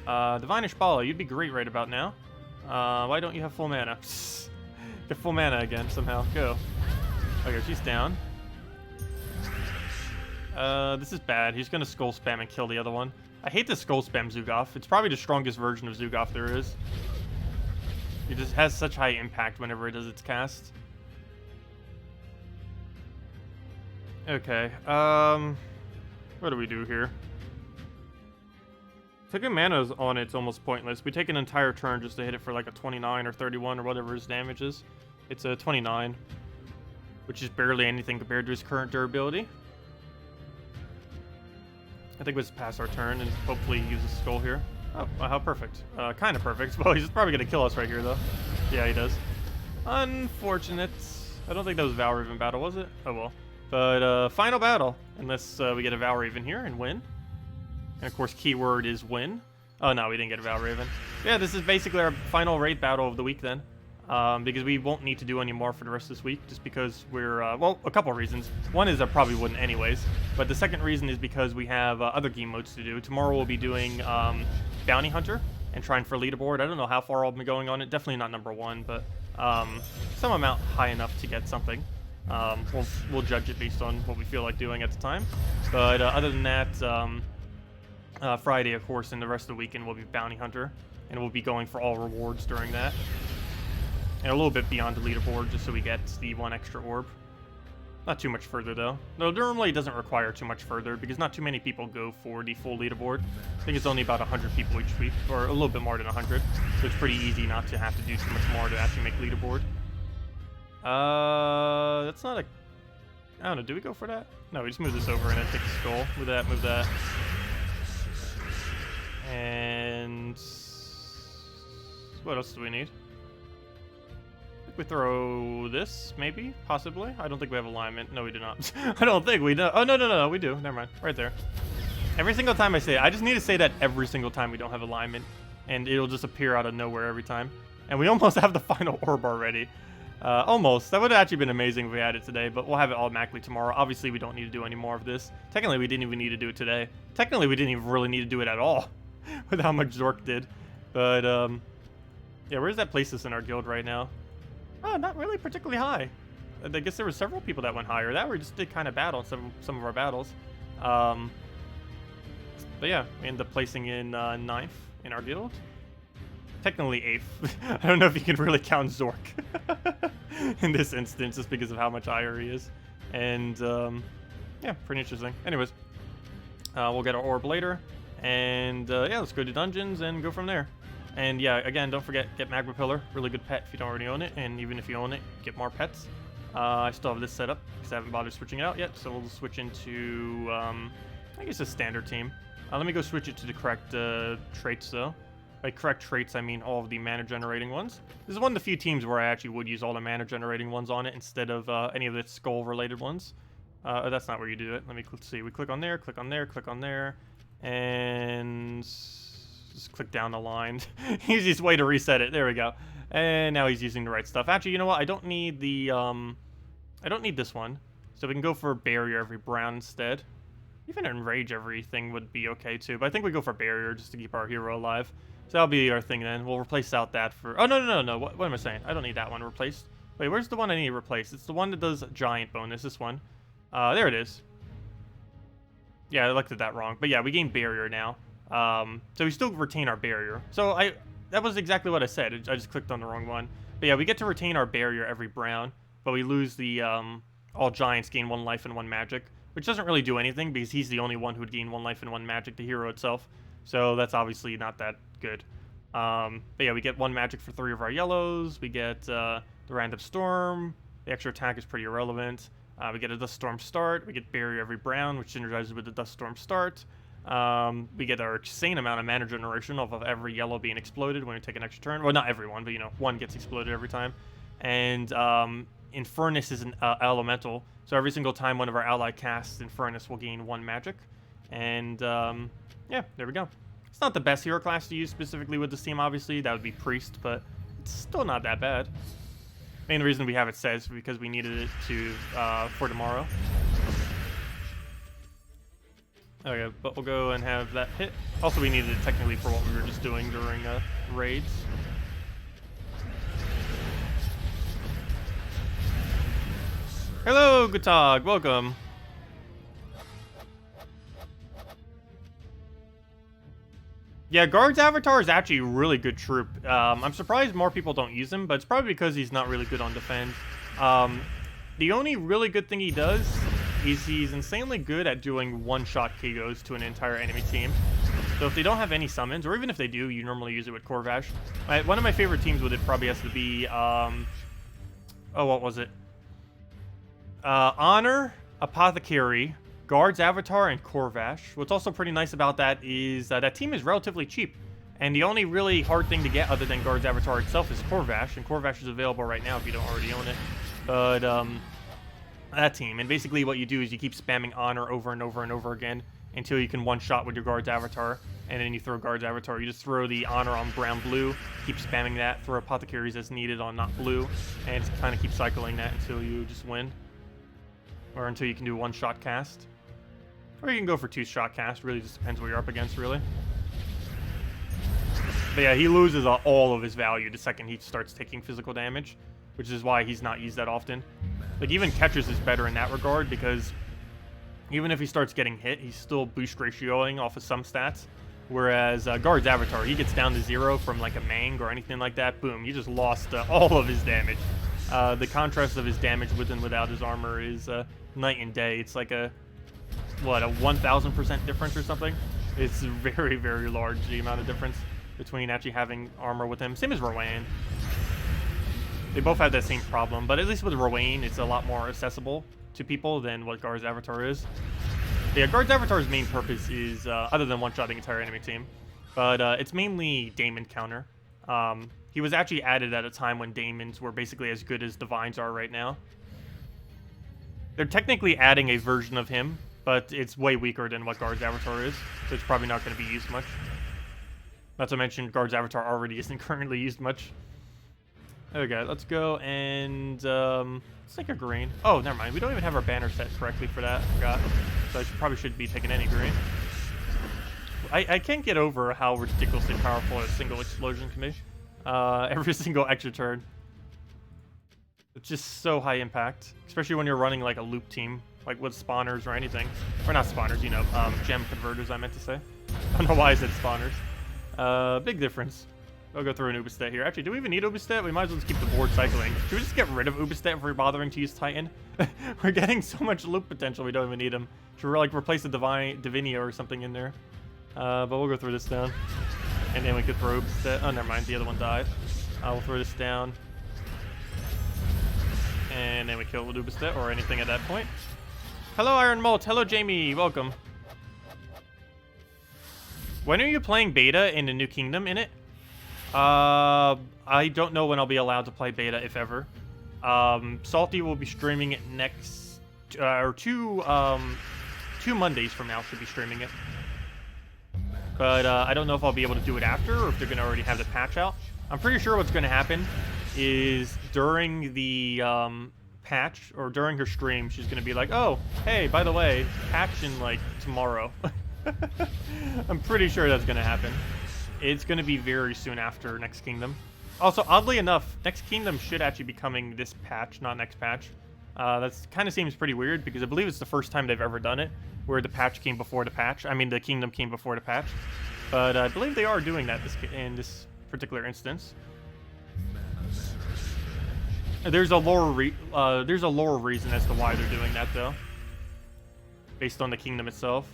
Divinish Bala, you'd be great right about now. Why don't you have full mana? Get full mana again somehow. Go. Okay, she's down. This is bad. He's gonna skull spam and kill the other one. I hate the skull spam Zugoff. It's probably the strongest version of Zugoff there is. It just has such high impact whenever it does its cast. Okay, what do we do here? Taking mana on it's almost pointless. We take an entire turn just to hit it for like a 29 or 31 or whatever his damage is. It's a 29, which is barely anything compared to his current durability. I think we'll just pass our turn and hopefully use a skull here. Oh, well, how perfect. Kind of perfect. Well, he's probably going to kill us right here, though. Yeah, he does. Unfortunate. I don't think that was Valraven battle, was it? Oh, well. But, final battle. Unless we get a Valraven here and win. And, of course, keyword is win. Oh, no, we didn't get a Valraven. Yeah, this is basically our final raid battle of the week, then. Because we won't need to do any more for the rest of this week, just because we're, well, a couple of reasons. One is I probably wouldn't anyways, but the second reason is because we have other game modes to do. Tomorrow we'll be doing Bounty Hunter and trying for leaderboard. I don't know how far I'll be going on it. Definitely not number one, but some amount high enough to get something. We'll judge it based on what we feel like doing at the time. But other than that, Friday, of course, and the rest of the weekend will be Bounty Hunter, and we'll be going for all rewards during that. And a little bit beyond the leaderboard, just so we get the one extra orb. Not too much further, though. No, normally it doesn't require too much further, because not too many people go for the full leaderboard. I think it's only about 100 people each week, or a little bit more than 100. So it's pretty easy not to have to do too much more to actually make leaderboard. That's not a... I don't know, do we go for that? No, we just move this over and then take the skull. Move that, move that. And... what else do we need? We throw this, maybe, possibly. I don't think we have alignment. No, we do not. I don't think we do. Oh, no, we do. Never mind. Right there. Every single time I say it, I just need to say that every single time we don't have alignment, and it'll just appear out of nowhere every time. And we almost have the final orb already. Almost. That would have actually been amazing if we had it today, but we'll have it automatically tomorrow. Obviously, we don't need to do any more of this. Technically, we didn't even need to do it today. Technically, we didn't even really need to do it at all with how much Zork did. But, yeah, where does that place us in our guild right now? Oh, not really particularly high. I guess there were several people that went higher. That we just did kind of battle some of our battles. But yeah, we ended up placing in 9th in our guild. Technically 8th. I don't know if you can really count Zork in this instance, just because of how much higher he is. And yeah, pretty interesting. Anyways, we'll get our orb later. And yeah, let's go to dungeons and go from there. And yeah, again, don't forget, get Magma Pillar. Really good pet if you don't already own it. And even if you own it, get more pets. I still have this set up because I haven't bothered switching it out yet. So we'll switch into, I guess, a standard team. Let me go switch it to the correct traits, though. By correct traits, I mean all of the mana-generating ones. This is one of the few teams where I actually would use all the mana-generating ones on it instead of any of the skull-related ones. That's not where you do it. Let me see. We click on there, click on there, click on there. And... just click down the line. Easiest way to reset it. There we go. And now he's using the right stuff. Actually, you know what? I don't need the, I don't need this one. So we can go for Barrier every brown instead. Even Enrage everything would be okay too. But I think we go for Barrier just to keep our hero alive. So that'll be our thing then. We'll replace out that for... oh, no. What am I saying? I don't need that one replaced. Wait, where's the one I need to replace? It's the one that does Giant bonus. This one. There it is. Yeah, I looked at that wrong. But yeah, we gain Barrier now. So we still retain our Barrier. So that was exactly what I said. I just clicked on the wrong one. But yeah, we get to retain our Barrier every brown, but we lose the, all Giants gain 1 life and 1 magic, which doesn't really do anything because he's the only one who would gain 1 life and 1 magic, the hero itself. So that's obviously not that good. But yeah, we get 1 magic for 3 of our yellows. We get, the random storm. The extra attack is pretty irrelevant. We get a dust storm start. We get barrier every round, which synergizes with the dust storm start. We get our insane amount of mana generation off of every yellow being exploded when we take an extra turn. Well, not everyone, but you know, one gets exploded every time. And Infernus is an elemental, so every single time one of our ally casts Infernus will gain 1 magic. And yeah, there we go. It's not the best hero class to use specifically with this team, obviously. That would be Priest, but it's still not that bad. Main reason we have it set is because we needed it to for tomorrow. Okay, but we'll go and have that hit. Also, we needed it technically for what we were just doing during raids. Hello, Gutag, welcome. Yeah, Guard's Avatar is actually a really good troop. I'm surprised more people don't use him, but it's probably because he's not really good on defense. The only really good thing he does is he's insanely good at doing one-shot KOs to an entire enemy team. So if they don't have any summons, or even if they do, you normally use it with Corvash. One of my favorite teams with it probably has to be, oh, what was it? Honor, Apothecary, Guard's Avatar, and Corvash. What's also pretty nice about that is that team is relatively cheap. And the only really hard thing to get other than Guard's Avatar itself is Corvash. And Corvash is available right now if you don't already own it. But that team. And basically what you do is you keep spamming Honor over and over and over again until you can one-shot with your Guard's Avatar. And then you throw Guard's Avatar. You just throw the Honor on brown-blue, keep spamming that, throw Apothecaries as needed on not blue, and just kind of keep cycling that until you just win. Or until you can do one-shot cast. Or you can go for 2-shot cast. Really just depends what you're up against, really. But yeah, he loses all of his value the second he starts taking physical damage, which is why he's not used that often. Like, even Catchers is better in that regard, because even if he starts getting hit, he's still boost ratioing off of some stats. Whereas Guard's Avatar, he gets down to 0 from like a Mang or anything like that. Boom, you just lost all of his damage. The contrast of his damage with and without his armor is night and day. It's like a 1,000% difference or something. It's very, very large, the amount of difference between actually having armor with him. Same as Rowan. They both have that same problem, but at least with Rowan, it's a lot more accessible to people than what Guard's Avatar is. Yeah, Guard's Avatar's main purpose is, other than one-shotting entire enemy team, but it's mainly Daemon counter. He was actually added at a time when Daemons were basically as good as Divines are right now. They're technically adding a version of him, but it's way weaker than what Guard's Avatar is, so it's probably not going to be used much. Not to mention, Guard's Avatar already isn't currently used much. Okay, let's go and let's take a green. Oh, never mind. We don't even have our banner set correctly for that. I forgot. So I probably should be taking any green. I can't get over how ridiculously powerful a single explosion can be. Every single extra turn. It's just so high impact, especially when you're running like a loop team, like with spawners or anything. Or not spawners, you know, gem converters, I meant to say. I don't know why I said spawners. Big difference. I'll go through an Ubistet here. Actually, do we even need Ubistet? We might as well just keep the board cycling. Should we just get rid of Ubistet if we're bothering to use Titan? We're getting so much loop potential, we don't even need him. Should we like replace the Divinia or something in there? But we'll go through this down. And then we could throw Ubistet. Oh, never mind. The other one died. We'll throw this down. And then we kill with Ubistet or anything at that point. Hello, Iron Molt. Hello, Jamie. Welcome. When are you playing beta in the New Kingdom in it? I don't know when I'll be allowed to play beta, if ever. Salty will be streaming it next, or two Mondays from now should be streaming it. But, I don't know if I'll be able to do it after, or if they're going to already have the patch out. I'm pretty sure what's going to happen is during the, patch, or during her stream, she's going to be like, oh, hey, by the way, patch in, like, tomorrow. I'm pretty sure that's going to happen. It's going to be very soon after Next Kingdom. Also, oddly enough, Next Kingdom should actually be coming this patch, not next patch. That kind of seems pretty weird, because I believe it's the first time they've ever done it, where the patch came before the patch. I mean, the Kingdom came before the patch. But I believe they are doing that in this particular instance. There's a lore reason as to why they're doing that, though. Based on the Kingdom itself.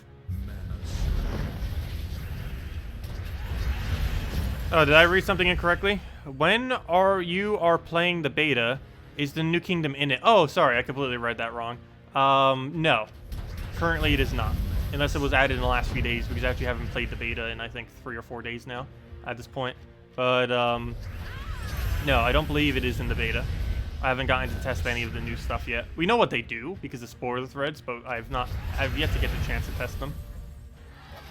Oh, did I read something incorrectly? When you are playing the beta, is the New Kingdom in it? Oh, sorry, I completely read that wrong. No. Currently it is not. Unless it was added in the last few days, because I actually haven't played the beta in, I think, 3 or 4 days now at this point. But, no, I don't believe it is in the beta. I haven't gotten to test any of the new stuff yet. We know what they do, because of spoiler threads, but I've yet to get the chance to test them.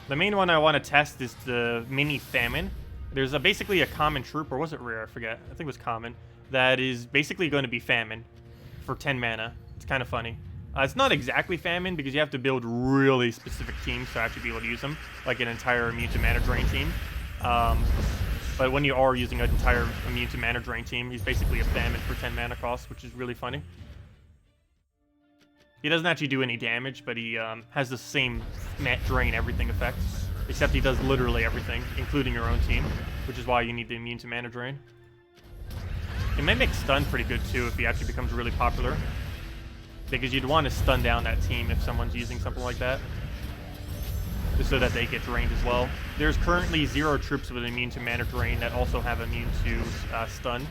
The main one I want to test is the mini famine. There's basically a common troop, or was it rare? I forget. I think it was common. That is basically going to be famine for 10 mana. It's kind of funny. It's not exactly famine because you have to build really specific teams to actually be able to use them, like an entire immune to mana drain team. But when you are using an entire immune to mana drain team, he's basically a famine for 10 mana cost, which is really funny. He doesn't actually do any damage, but he has the same net drain everything effect. Except he does literally everything, including your own team, which is why you need the immune to mana drain. It may make stun pretty good too if he actually becomes really popular. Because you'd want to stun down that team if someone's using something like that. Just so that they get drained as well. There's currently 0 troops with immune to mana drain that also have immune to stun.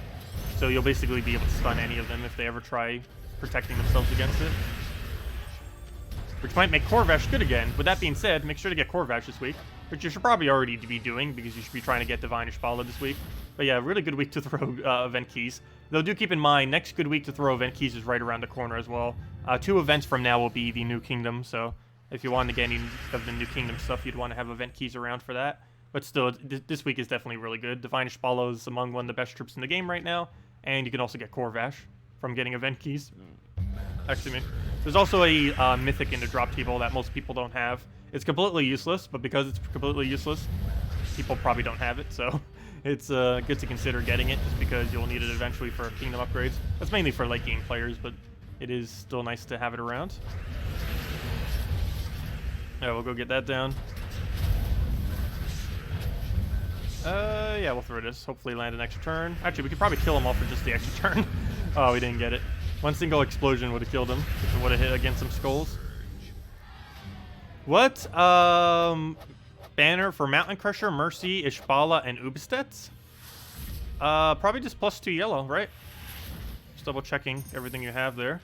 So you'll basically be able to stun any of them if they ever try protecting themselves against it. Which might make Corvash good again. With that being said, make sure to get Corvash this week, which you should probably already be doing because you should be trying to get Divine Ishbala this week. But yeah, really good week to throw event keys. Though do keep in mind, next good week to throw event keys is right around the corner as well. 2 events from now will be the New Kingdom, so if you want to get any of the New Kingdom stuff, you'd want to have event keys around for that. But still, this week is definitely really good. Divine Ishbala is among one of the best troops in the game right now, and you can also get Corvash from getting event keys. Actually, there's also a mythic in the drop table that most people don't have. It's completely useless, but because it's completely useless, people probably don't have it, so it's good to consider getting it, just because you'll need it eventually for kingdom upgrades. That's mainly for late game players, but it is still nice to have it around. Yeah, we'll go get that down. Yeah, we'll throw this. Hopefully land an extra turn. Actually, we could probably kill him all for just the extra turn. Oh, we didn't get it. One single explosion would have killed him if it would have hit against some skulls. What? Banner for Mountain Crusher, Mercy, Ishbala, and Ubestet? Probably just +2 yellow, right? Just double checking everything you have there.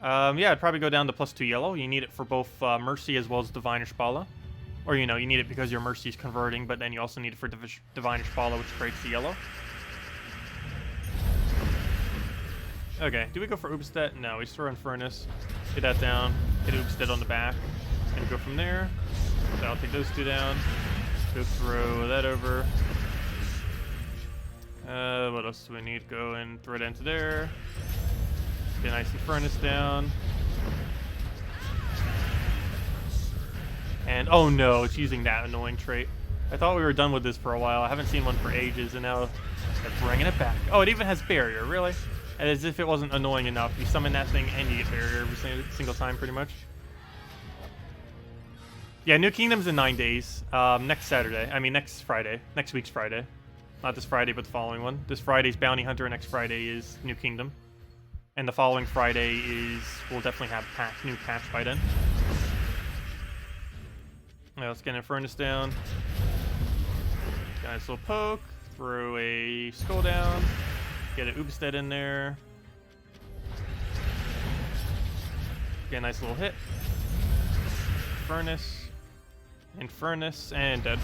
Yeah, I'd probably go down to +2 yellow. You need it for both Mercy as well as Divine Ishbala. Or, you know, you need it because your Mercy is converting, but then you also need it for Divine Ishbala, which creates the yellow. Okay, do we go for Ubestet? No, we just throw in Furnace. Get that down. Hit Ubestet on the back. And go from there. So I'll take those 2 down. Go throw that over. What else do we need? Go and throw it into there. Get nice and Furnace down. And oh no, it's using that annoying trait. I thought we were done with this for a while. I haven't seen one for ages, and now they're bringing it back. Oh, it even has barrier, really? As if it wasn't annoying enough. You summon that thing and you get barrier every single time, pretty much. Yeah, New Kingdom's in 9 days. Next Saturday. I mean, next Friday. Next week's Friday. Not this Friday, but the following one. This Friday's Bounty Hunter. Next Friday is New Kingdom. And the following Friday is... We'll definitely have new patch by then. Now let's get an Furnace down. Get a nice little poke. Throw a Skull down. Get an Ubestet in there. Get a nice little hit. Furnace. And Furnace. And dead.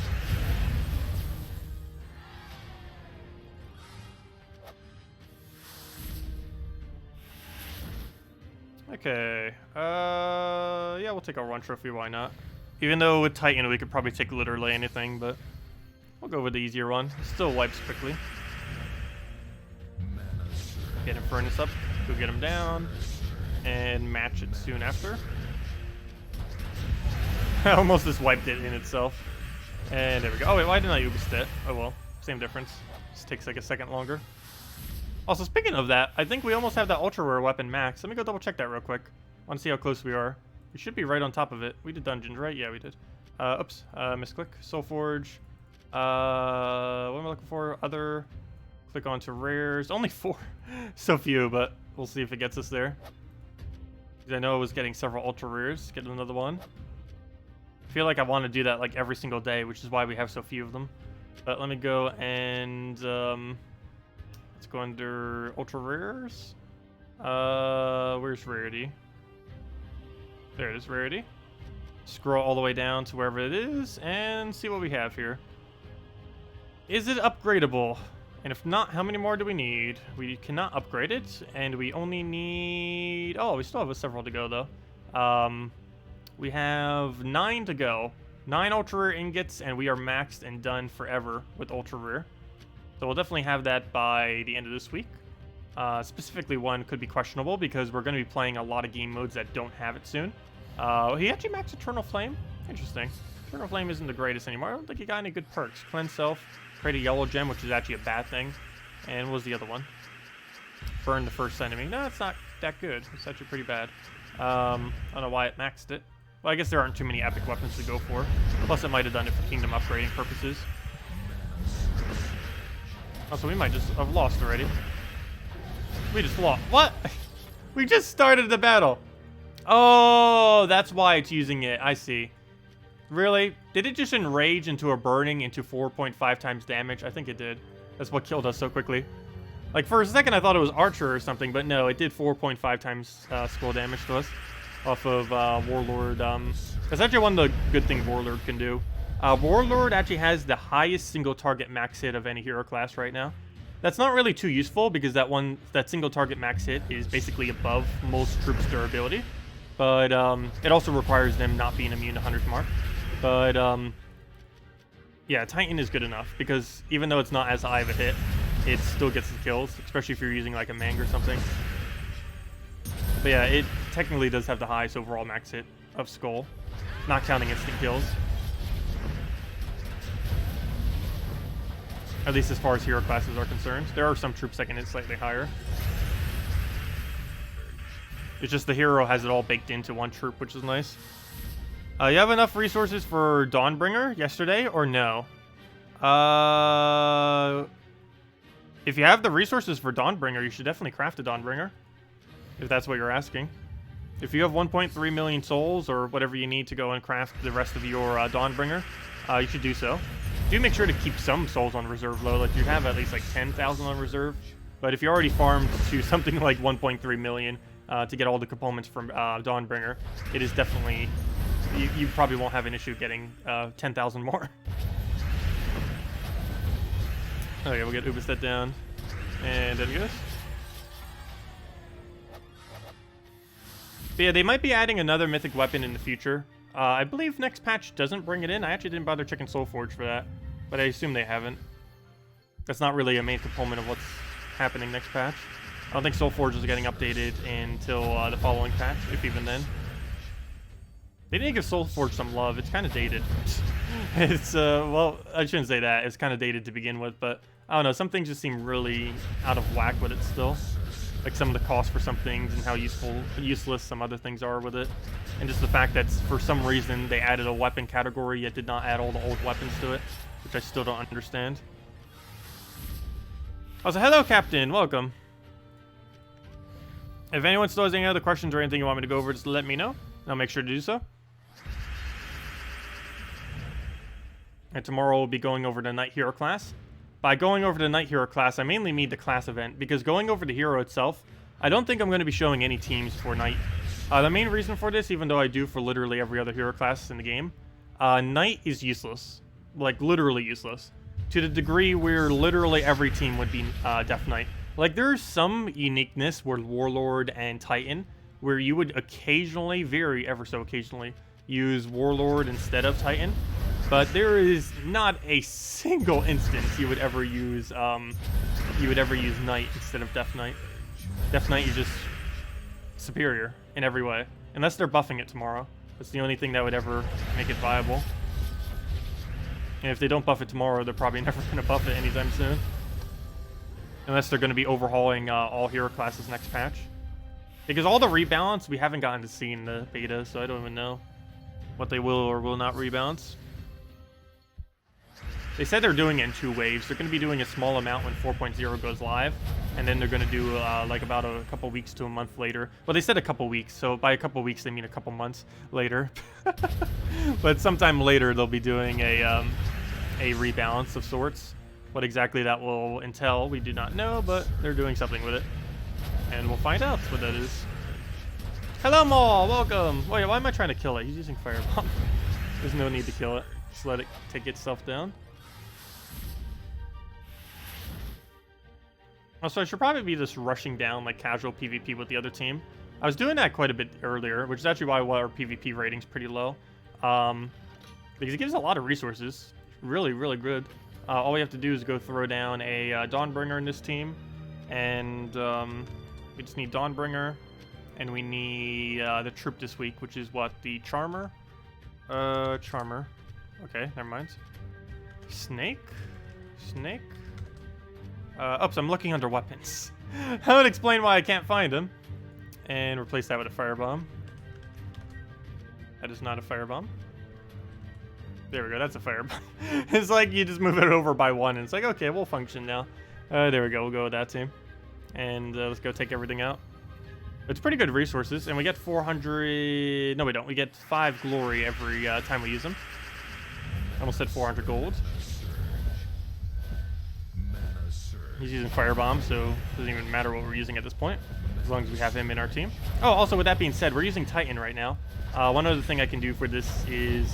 Okay. Yeah, we'll take our 1 trophy. Why not? Even though with Titan we could probably take literally anything, but we'll go with the easier one. It still wipes quickly. Get him Furnace up, go get him down, and match it soon after. I almost just wiped it in itself. And there we go. Oh wait, why didn't I Ubestet? Oh well, same difference. Just takes like a second longer. Also, speaking of that, I think we almost have that ultra rare weapon max. Let me go double check that real quick. I want to see how close we are. We should be right on top of it. We did dungeons, right? Yeah, we did. Oops, misclick. Soulforge. What am I looking for? Other. Click onto rares. Only 4. So few, but we'll see if it gets us there. Because I know I was getting several ultra rares. Get another one. I feel like I want to do that like every single day, which is why we have so few of them. But let me go and let's go under ultra rares. Where's rarity? There it is, rarity. Scroll all the way down to wherever it is and see what we have here. Is it upgradable? And if not, how many more do we need? We cannot upgrade it, and we only need... Oh, we still have several to go, though. We have 9 to go. 9 ultra rare ingots, and we are maxed and done forever with ultra rare. So we'll definitely have that by the end of this week. Specifically, one could be questionable because we're going to be playing a lot of game modes that don't have it soon. He actually maxed Eternal Flame. Interesting. Eternal Flame isn't the greatest anymore. I don't think he got any good perks. Cleanse Self, create a yellow gem, which is actually a bad thing. And what was the other one? Burn the first enemy. No, it's not that good. It's actually pretty bad. I don't know why it maxed it. Well, I guess there aren't too many epic weapons to go for. Plus, it might have done it for kingdom upgrading purposes. Also, we might just have lost already. We just lost. What? We just started the battle. Oh, that's why it's using it. I see. Really? Did it just enrage into a burning into 4.5 times damage? I think it did. That's what killed us so quickly. Like, for a second, I thought it was Archer or something, but no, it did 4.5 times skull damage to us off of Warlord. That's actually one of the good things Warlord can do. Warlord actually has the highest single target max hit of any hero class right now. That's not really too useful because that single target max hit is basically above most troops' durability. But it also requires them not being immune to 100's Mark. But yeah, Titan is good enough because even though it's not as high of a hit, it still gets the kills, especially if you're using like a Mang or something. But yeah, it technically does have the highest overall max hit of Skull, not counting instant kills. At least as far as hero classes are concerned. There are some troops that can hit slightly higher. It's just the hero has it all baked into one troop, which is nice. You have enough resources for Dawnbringer yesterday, or no? If you have the resources for Dawnbringer, you should definitely craft a Dawnbringer. If that's what you're asking. If you have 1.3 million souls, or whatever you need to go and craft the rest of your Dawnbringer, you should do so. Do make sure to keep some souls on reserve, though. Like, you have at least like 10,000 on reserve. But if you already farmed to something like 1.3 million to get all the components from Dawnbringer, it is definitely... You probably won't have an issue getting 10,000 more. Okay, we'll get Ubistet down. And then goes. But yeah, they might be adding another mythic weapon in the future. I believe next patch doesn't bring it in. I actually didn't bother checking Soulforge for that. But I assume they haven't. That's not really a main component of what's happening next patch. I don't think Soulforge is getting updated until the following patch, if even then. They didn't give Soulforge some love. It's kind of dated. It's, well, I shouldn't say that. It's kind of dated to begin with, but I don't know. Some things just seem really out of whack with it still. Like some of the costs for some things and how useless some other things are with it. And just the fact that for some reason they added a weapon category yet did not add all the old weapons to it, which I still don't understand. Also, hello, Captain. Welcome. If anyone still has any other questions or anything you want me to go over, just let me know. I'll make sure to do so. And tomorrow we'll be going over the Knight Hero class. By going over the Knight Hero class, I mainly mean the class event, because going over the hero itself, I don't think I'm going to be showing any teams for Knight. The main reason for this, even though I do for literally every other hero class in the game, Knight is useless. Like, literally useless. To the degree where literally every team would be Death Knight. Like, there's some uniqueness with Warlord and Titan, where you would occasionally, very ever so occasionally, use Warlord instead of Titan. But there is not a single instance you would ever use Knight instead of Death Knight. Death Knight is just superior in every way. Unless they're buffing it tomorrow. That's the only thing that would ever make it viable. And if they don't buff it tomorrow, they're probably never going to buff it anytime soon. Unless they're going to be overhauling all hero classes next patch. Because all the rebalance, we haven't gotten to see in the beta, so I don't even know what they will or will not rebalance. They said they're doing it in 2 waves. They're going to be doing a small amount when 4.0 goes live, and then they're going to do like about a couple weeks to a month later. Well, they said a couple weeks, so by a couple weeks they mean a couple months later. But sometime later they'll be doing a a rebalance of sorts. What exactly that will entail, we do not know, but they're doing something with it. And we'll find out what that is. Hello, Maul! Welcome! Wait, why am I trying to kill it? He's using Firebomb. There's no need to kill it. Just let it take itself down. Also, I should probably be just rushing down like casual PvP with the other team. I was doing that quite a bit earlier, which is actually why our PvP rating's pretty low. Because it gives a lot of resources. Really, really good. All we have to do is go throw down a Dawnbringer in this team. And we just need Dawnbringer. And we need the troop this week, which is what? The Charmer? Charmer. Okay, never mind. Snake? Snake? Oops, I'm looking under weapons. That would explain why I can't find him. And replace that with a firebomb. That is not a firebomb. There we go, that's a firebomb. It's like you just move it over by one, and it's like, okay, we'll function now. There we go, we'll go with that team. And let's go take everything out. It's pretty good resources, and we get 400... No, we don't. We get 5 glory every time we use them. Almost said 400 gold. He's using Firebomb, so it doesn't even matter what we're using at this point, as long as we have him in our team. Oh, also, with that being said, we're using Titan right now. One other thing I can do for this is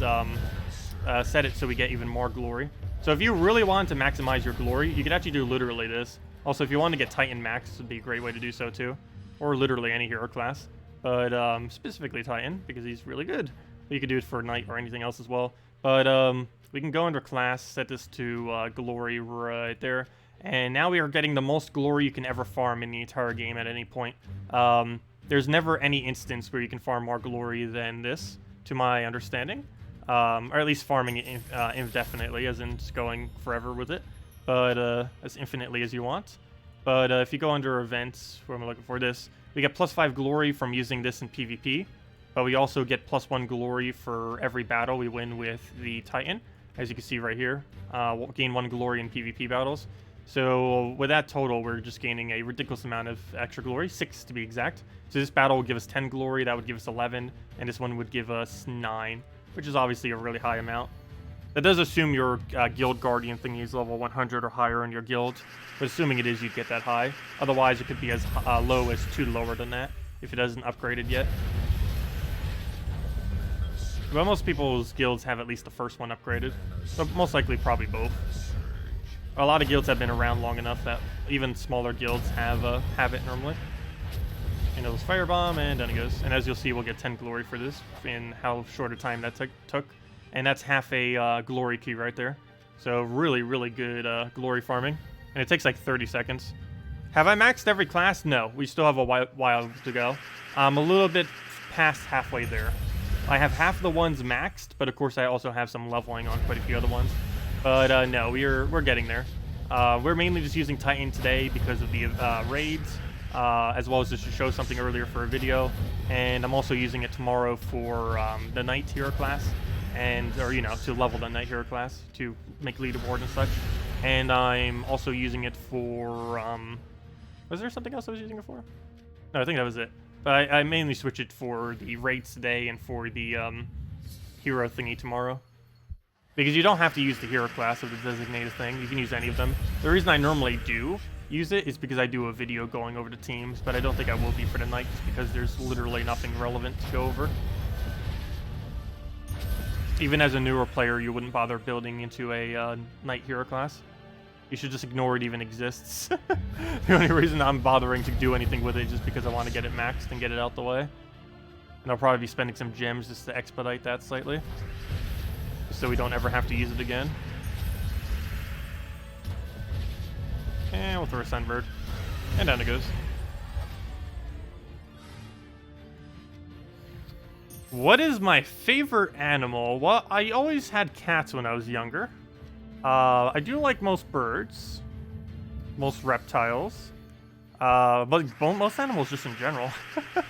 set it so we get even more glory. So if you really want to maximize your glory, you could actually do literally this. Also, if you want to get Titan max, this would be a great way to do so too. Or literally any hero class. But specifically Titan, because he's really good. But you could do it for Knight or anything else as well. But we can go under class, set this to glory right there. And now we are getting the most glory you can ever farm in the entire game at any point. There's never any instance where you can farm more glory than this, to my understanding. Or at least farming it indefinitely, as in just going forever with it. But as infinitely as you want. But if you go under events, where am I looking for this? We get +5 glory from using this in PvP. But we also get +1 glory for every battle we win with the Titan. As you can see right here, we'll gain 1 glory in PvP battles. So with that total, we're just gaining a ridiculous amount of extra glory, 6 to be exact. So this battle would give us 10 glory, that would give us 11, and this one would give us 9, which is obviously a really high amount. That does assume your guild guardian thingy is level 100 or higher in your guild, but assuming it is, you'd get that high. Otherwise, it could be as low as 2 lower than that, if it hasn't upgraded yet. But most people's guilds have at least the first one upgraded, so most likely probably both. A lot of guilds have been around long enough that even smaller guilds have it normally. And it was Firebomb, and down it goes. And as you'll see, we'll get 10 glory for this in how short a time that took. And that's half a glory key right there. So really, really good glory farming. And it takes like 30 seconds. Have I maxed every class? No, we still have a while to go. I'm a little bit past halfway there. I have half the ones maxed, but of course I also have some leveling on quite a few other ones. But no, we're getting there. We're mainly just using Titan today because of the raids, as well as just to show something earlier for a video. And I'm also using it tomorrow for the Knight hero class, or you know, to level the Knight hero class to make leaderboard and such. And I'm also using it for was there something else I was using it for? No, I think that was it. But I mainly switch it for the raids today and for the hero thingy tomorrow. Because you don't have to use the hero class of the designated thing. You can use any of them. The reason I normally do use it is because I do a video going over the teams, but I don't think I will be for the Knight just because there's literally nothing relevant to go over. Even as a newer player, you wouldn't bother building into a Knight hero class. You should just ignore it even exists. The only reason I'm bothering to do anything with it is just because I want to get it maxed and get it out the way. And I'll probably be spending some gems just to expedite that slightly, so we don't ever have to use it again. And we'll throw a Sunbird. And down it goes. What is my favorite animal? Well, I always had cats when I was younger. I do like most birds. Most reptiles. But most animals just in general.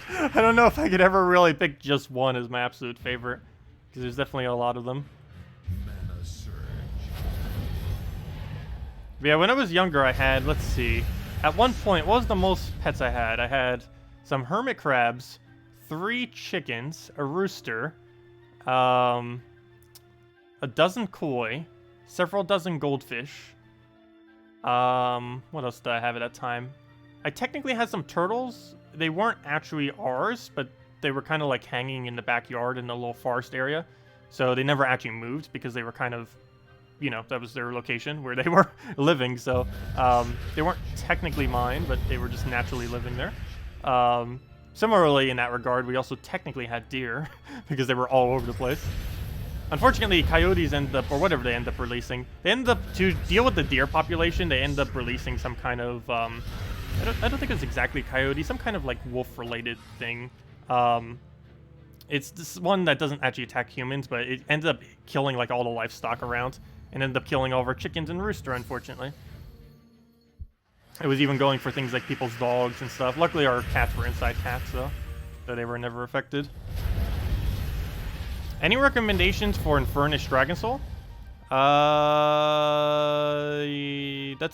I don't know if I could ever really pick just one as my absolute favorite, because there's definitely a lot of them. But yeah, when I was younger, I had, let's see, at one point, what was the most pets I had? I had some hermit crabs, 3 chickens, a rooster, a dozen koi, several dozen goldfish. What else did I have at that time? I technically had some turtles. They weren't actually ours, but they were kind of like hanging in the backyard in the little forest area. So they never actually moved because they were kind of, you know, that was their location where they were living. So they weren't technically mine, but they were just naturally living there. Similarly, in that regard, we also technically had deer because they were all over the place. Unfortunately, coyotes end up, or whatever they end up releasing, they end up, to deal with the deer population, they end up releasing some kind of, I don't think it's exactly coyote, some kind of like wolf-related thing. It's this one that doesn't actually attack humans, but it ends up killing like all the livestock around, and ended up killing all of our chickens and rooster, unfortunately. It was even going for things like people's dogs and stuff. Luckily, our cats were inside cats, though, so they were never affected. Any recommendations for Infernus Dragon Soul? That's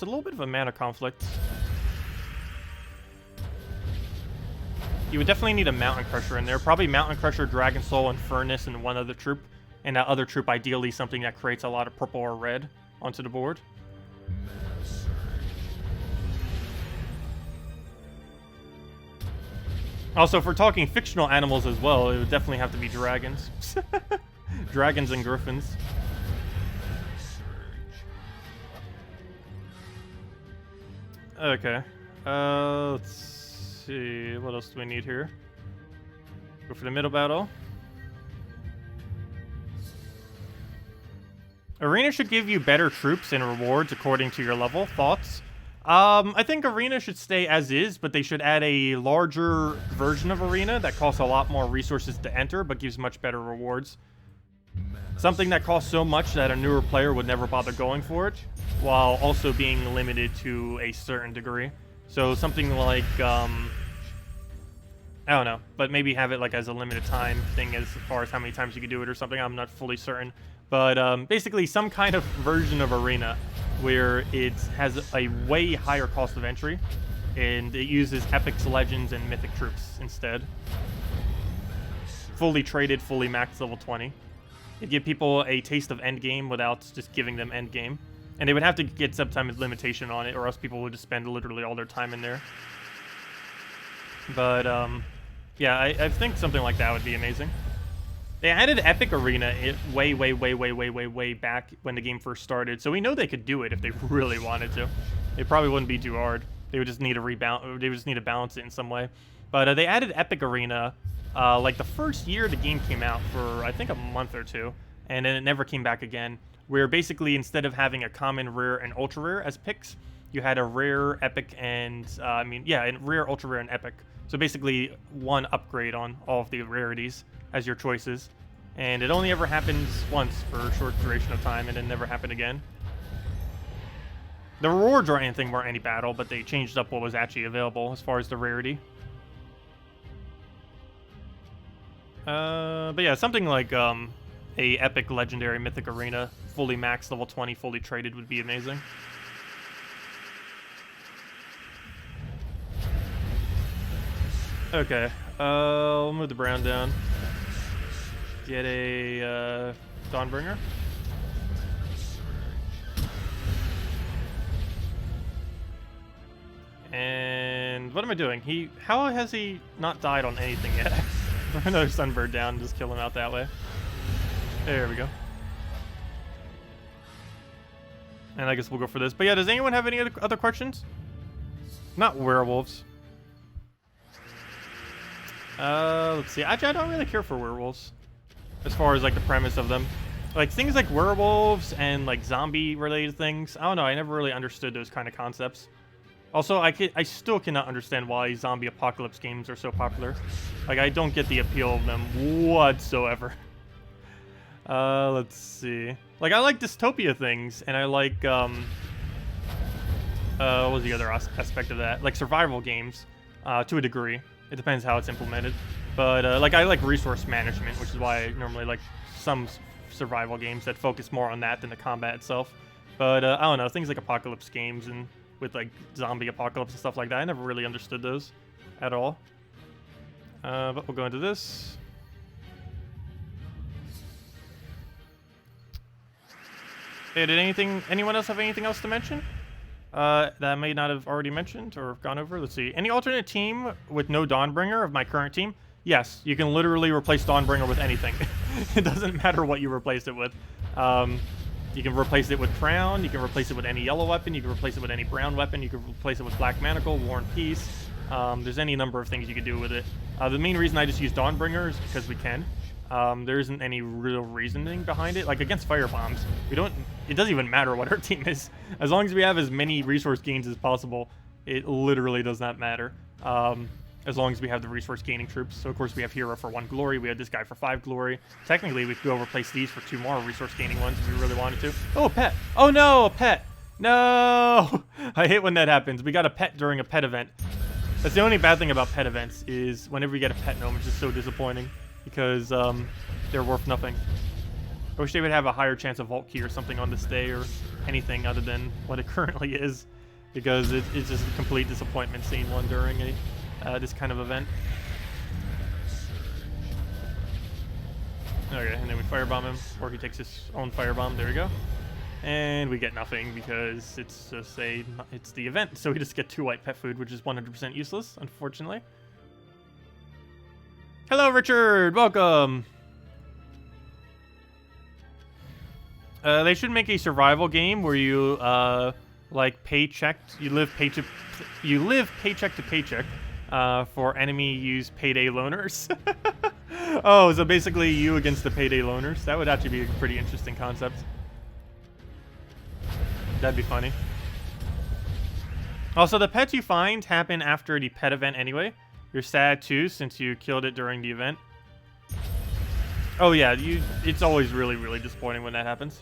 a little bit of a mana conflict. You would definitely need a Mountain Crusher in there. Probably Mountain Crusher, Dragon Soul, Infernus, and one other troop. And that other troop, ideally, something that creates a lot of purple or red onto the board. Also, if we're talking fictional animals as well, it would definitely have to be dragons. Dragons and griffins. Okay. Let's see. What else do we need here? Go for the middle battle. Arena should give you better troops and rewards according to your level. Thoughts? I think Arena should stay as is, but they should add a larger version of Arena that costs a lot more resources to enter, but gives much better rewards. Something that costs so much that a newer player would never bother going for it, while also being limited to a certain degree. So something like, I don't know, but maybe have it like as a limited time thing as far as how many times you can do it or something. I'm not fully certain. But basically some kind of version of Arena where it has a way higher cost of entry, and it uses epics, legends, and mythic troops instead. Fully traded, fully maxed level 20. It'd give people a taste of endgame without just giving them endgame. And they would have to get some time limitation on it, or else people would just spend literally all their time in there. But, yeah, I think something like that would be amazing. They added Epic Arena way back when the game first started, so we know they could do it if they really wanted to. It probably wouldn't be too hard. They would just need to rebound. They would just need to balance it in some way. But they added Epic Arena like the first year the game came out for I think a month or two, and then it never came back again. Where basically instead of having a common, rare, and ultra rare as picks, you had a rare, epic, and rare, ultra rare, and epic. So basically one upgrade on all of the rarities as your choices, and it only ever happens once for a short duration of time, and it never happened again. The rewards or anything weren't any battle, but they changed up what was actually available as far as the rarity. But yeah, something like a epic, legendary, mythic arena, fully maxed, level 20, fully traded would be amazing. Okay, we'll move the brown down. Get a Dawnbringer. And what am I doing? How has he not died on anything yet? Throw another Sunbird down and just kill him out that way. There we go. And I guess we'll go for this. But yeah, does anyone have any other questions? Not werewolves. Let's see. Actually, I don't really care for werewolves. As far as like the premise of them. Like things like werewolves and like zombie related things. I don't know, I never really understood those kind of concepts. Also, I still cannot understand why zombie apocalypse games are so popular. Like, I don't get the appeal of them whatsoever. Let's see. Like, I like dystopia things, and I like, what was the other aspect of that? Like, survival games, to a degree. It depends how it's implemented. But, like, I like resource management, which is why I normally like some survival games that focus more on that than the combat itself. But, I don't know, things like apocalypse games and with like zombie apocalypse and stuff like that. I never really understood those at all. But we'll go into this. Hey, did anyone else have anything else to mention? That I may not have already mentioned or gone over. Let's see. Any alternate team with no Dawnbringer of my current team? Yes, you can literally replace Dawnbringer with anything. It doesn't matter what you replace it with. You can replace it with Crown, you can replace it with any yellow weapon, you can replace it with any brown weapon, you can replace it with Black Manacle, War and Peace. There's any number of things you can do with it. The main reason I just use Dawnbringer is because we can. There isn't any real reasoning behind it. Like against firebombs, it doesn't even matter what our team is. As long as we have as many resource gains as possible, it literally does not matter. As long as we have the resource gaining troops. So of course we have Hero for 1 glory, we have this guy for 5 glory. Technically we could go replace these for 2 more resource gaining ones if we really wanted to. Oh, a pet! Oh no, a pet! No! I hate when that happens. We got a pet during a pet event. That's the only bad thing about pet events, is whenever you get a pet gnome, it's just so disappointing. Because they're worth nothing. I wish they would have a higher chance of vault key or something on this day, or anything other than what it currently is. Because it's just a complete disappointment seeing one during this kind of event. Okay, and then we firebomb him, or he takes his own firebomb. There we go. And we get nothing because it's just it's the event. So we just get 2 white pet food, which is 100% useless, unfortunately. Hello, Richard. Welcome. They should make a survival game where you you live paycheck to paycheck. For enemy-use payday loaners. Oh, so basically you against the payday loaners. That would actually be a pretty interesting concept. That'd be funny. Also, the pets you find happen after the pet event anyway. You're sad too, since you killed it during the event. Oh yeah, it's always really, really disappointing when that happens.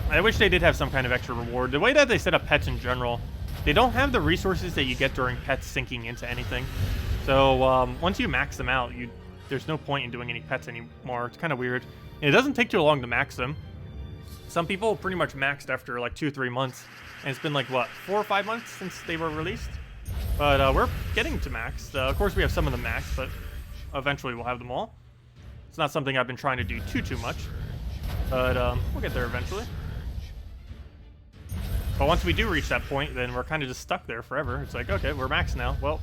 I wish they did have some kind of extra reward. The way that they set up pets in general, they don't have the resources that you get during pets sinking into anything. So once you max them out, there's no point in doing any pets anymore. It's kind of weird. And it doesn't take too long to max them. Some people pretty much maxed after like 2 or 3 months. And it's been like, what, 4 or 5 months since they were released? But we're getting to max. Of course, we have some of them maxed, but eventually we'll have them all. It's not something I've been trying to do too much. But we'll get there eventually. But once we do reach that point, then we're kind of just stuck there forever. It's like, okay, we're maxed now. Well,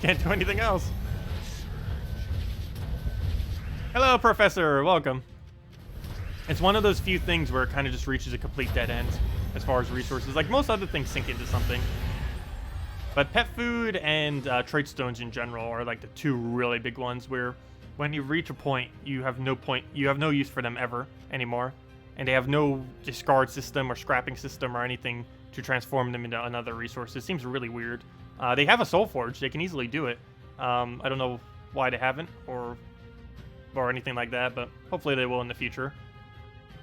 can't do anything else. Hello, Professor. Welcome. It's one of those few things where it kind of just reaches a complete dead end as far as resources. Like, most other things sink into something. But pet food and trait stones in general are like the 2 really big ones where when you reach a point, you have no use for them ever anymore. And they have no discard system or scrapping system or anything to transform them into another resource. It seems really weird. They have a soul forge. They can easily do it. I don't know why they haven't or anything like that, but hopefully they will in the future.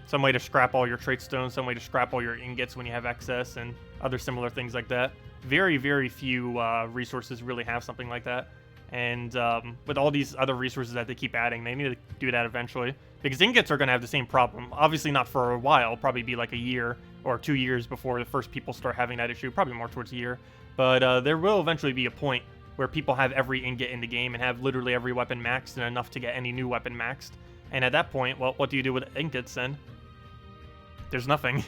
Some way to scrap all your trait stones, some way to scrap all your ingots when you have excess, and other similar things like that. Very, very few resources really have something like that. And with all these other resources that they keep adding, they need to do that eventually. Because ingots are going to have the same problem. Obviously not for a while, probably be like a year or 2 years before the first people start having that issue. Probably more towards a year. But there will eventually be a point where people have every ingot in the game and have literally every weapon maxed and enough to get any new weapon maxed. And at that point, well, what do you do with ingots then? There's nothing.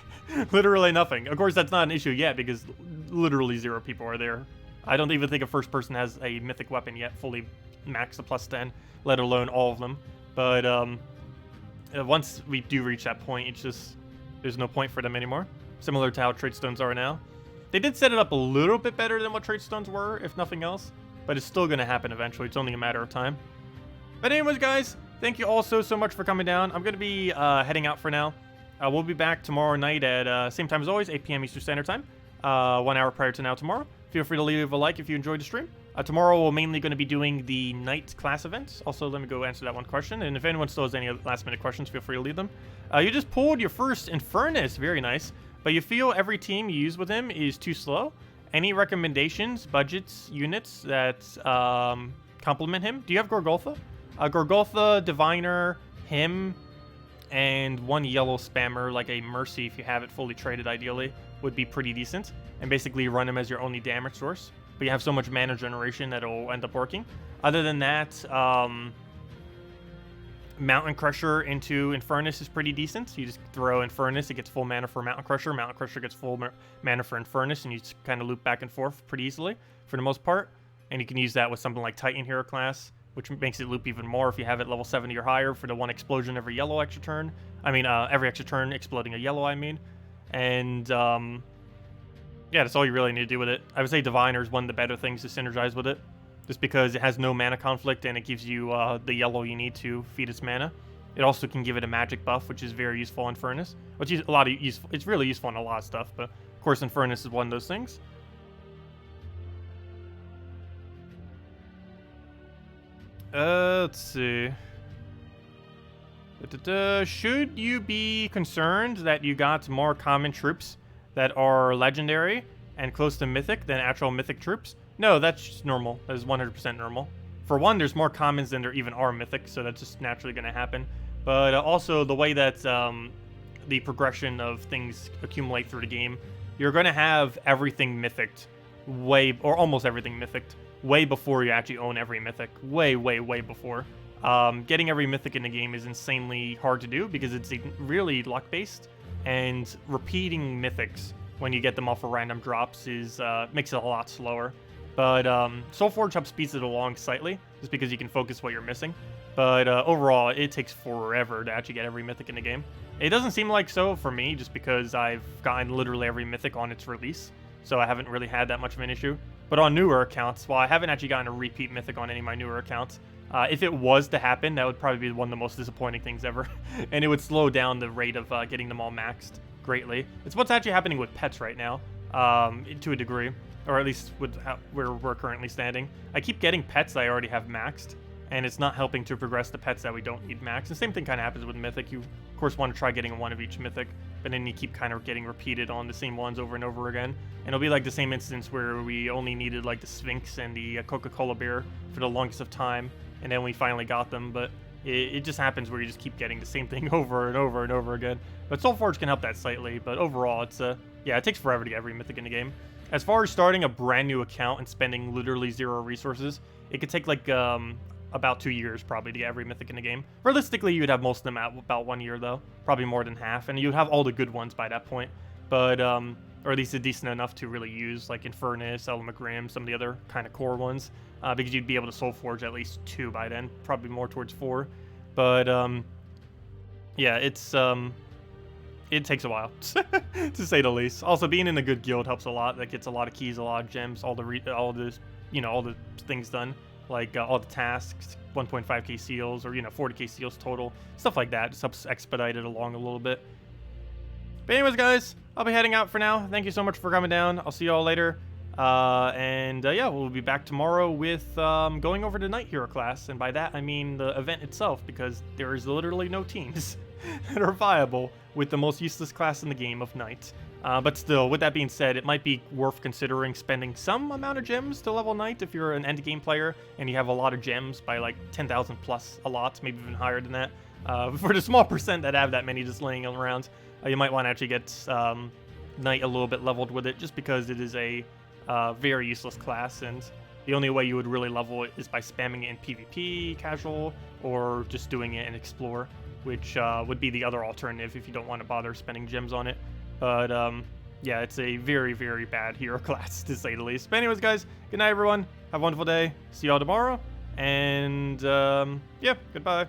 Literally nothing. Of course, that's not an issue yet because literally 0 people are there. I don't even think a first person has a mythic weapon yet fully maxed to +10, let alone all of them. But once we do reach that point, it's just, there's no point for them anymore. Similar to how trait stones are now. They did set it up a little bit better than what trait stones were, if nothing else. But it's still going to happen eventually. It's only a matter of time. But anyways, guys, thank you all so much for coming down. I'm going to be heading out for now. We'll be back tomorrow night at same time as always, 8 p.m. Eastern Standard Time. 1 hour prior to now tomorrow. Feel free to leave a like if you enjoyed the stream. Tomorrow we're mainly going to be doing the night class events. Also, let me go answer that one question. And if anyone still has any last minute questions, feel free to leave them. You just pulled your first Infernus. Very nice. But you feel every team you use with him is too slow. Any recommendations, budgets, units that complement him? Do you have Gorgoltha? Gorgoltha, Diviner, him, and 1 yellow spammer, like a Mercy if you have it fully traded ideally, would be pretty decent. And basically run him as your only damage source. But you have so much mana generation that it'll end up working. Other than that, Mountain Crusher into Infernus is pretty decent. You just throw Infernus, it gets full mana for Mountain Crusher. Mountain Crusher gets full mana for Infernus, and you just kind of loop back and forth pretty easily for the most part. And you can use that with something like Titan Hero class, which makes it loop even more if you have it level 70 or higher for the one explosion every yellow extra turn. I mean, every extra turn exploding a yellow, I mean. And, yeah, that's all you really need to do with it. I would say Diviner is one of the better things to synergize with it, just because it has no mana conflict and it gives you the yellow you need to feed its mana. It also can give it a magic buff, which is very useful in Furnace. Which is it's really useful in a lot of stuff, but of course Infernus is one of those things. Let's see. Should you be concerned that you got more common troops that are legendary and close to mythic than actual mythic troops? No, that's just normal. That is 100% normal. For one, there's more commons than there even are mythic, so that's just naturally going to happen. But also, the way that the progression of things accumulate through the game, you're going to have everything mythicked or almost everything mythicked way before you actually own every mythic. Way, way, way before. Getting every mythic in the game is insanely hard to do because it's really luck-based, and repeating mythics when you get them off of random drops makes it a lot slower. But Soulforge helps speeds it along slightly, just because you can focus what you're missing. But overall, it takes forever to actually get every mythic in the game. It doesn't seem like so for me, just because I've gotten literally every mythic on its release, so I haven't really had that much of an issue. But on newer accounts, while I haven't actually gotten a repeat mythic on any of my newer accounts, if it was to happen, that would probably be one of the most disappointing things ever. And it would slow down the rate of getting them all maxed greatly. It's what's actually happening with pets right now, to a degree. Or at least with where we're currently standing. I keep getting pets that I already have maxed, and it's not helping to progress the pets that we don't need maxed. The same thing kind of happens with Mythic. You, of course, want to try getting one of each Mythic, but then you keep kind of getting repeated on the same ones over and over again. And it'll be like the same instance where we only needed like the Sphinx and the Coca-Cola beer for the longest of time, and then we finally got them, but it just happens where you just keep getting the same thing over and over and over again. But Soulforge can help that slightly, but overall, it's yeah, it takes forever to get every Mythic in the game. As far as starting a brand new account and spending literally 0 resources, it could take like about 2 years probably to get every mythic in the game. Realistically, you'd have most of them at about 1 year though, probably more than half, and you'd have all the good ones by that point. But or at least a decent enough to really use, like Infernus, Element Grim, some of the other kind of core ones, because you'd be able to Soulforge at least 2 by then, probably more towards 4. But yeah, it takes a while, to say the least. Also, being in a good guild helps a lot. That gets a lot of keys, a lot of gems, all the things done, like all the tasks, 1.5k seals, or 40k seals total, stuff like that. Just helps expedite it along a little bit. But anyways, guys, I'll be heading out for now. Thank you so much for coming down. I'll see you all later. Yeah, we'll be back tomorrow with going over the Night Hero class, and by that I mean the event itself, because there is literally no teams that are viable with the most useless class in the game of Knight. But still, with that being said, it might be worth considering spending some amount of gems to level Knight if you're an endgame player and you have a lot of gems by like 10,000 plus, a lot, maybe even higher than that. For the small percent that have that many just laying around, you might want to actually get Knight a little bit leveled with it, just because it is a very useless class, and the only way you would really level it is by spamming it in PvP, casual, or just doing it in Explore, which would be the other alternative if you don't want to bother spending gems on it. But yeah, it's a very, very bad hero class, to say the least. But anyways, guys, good night, everyone. Have a wonderful day. See y'all tomorrow. And yeah, goodbye.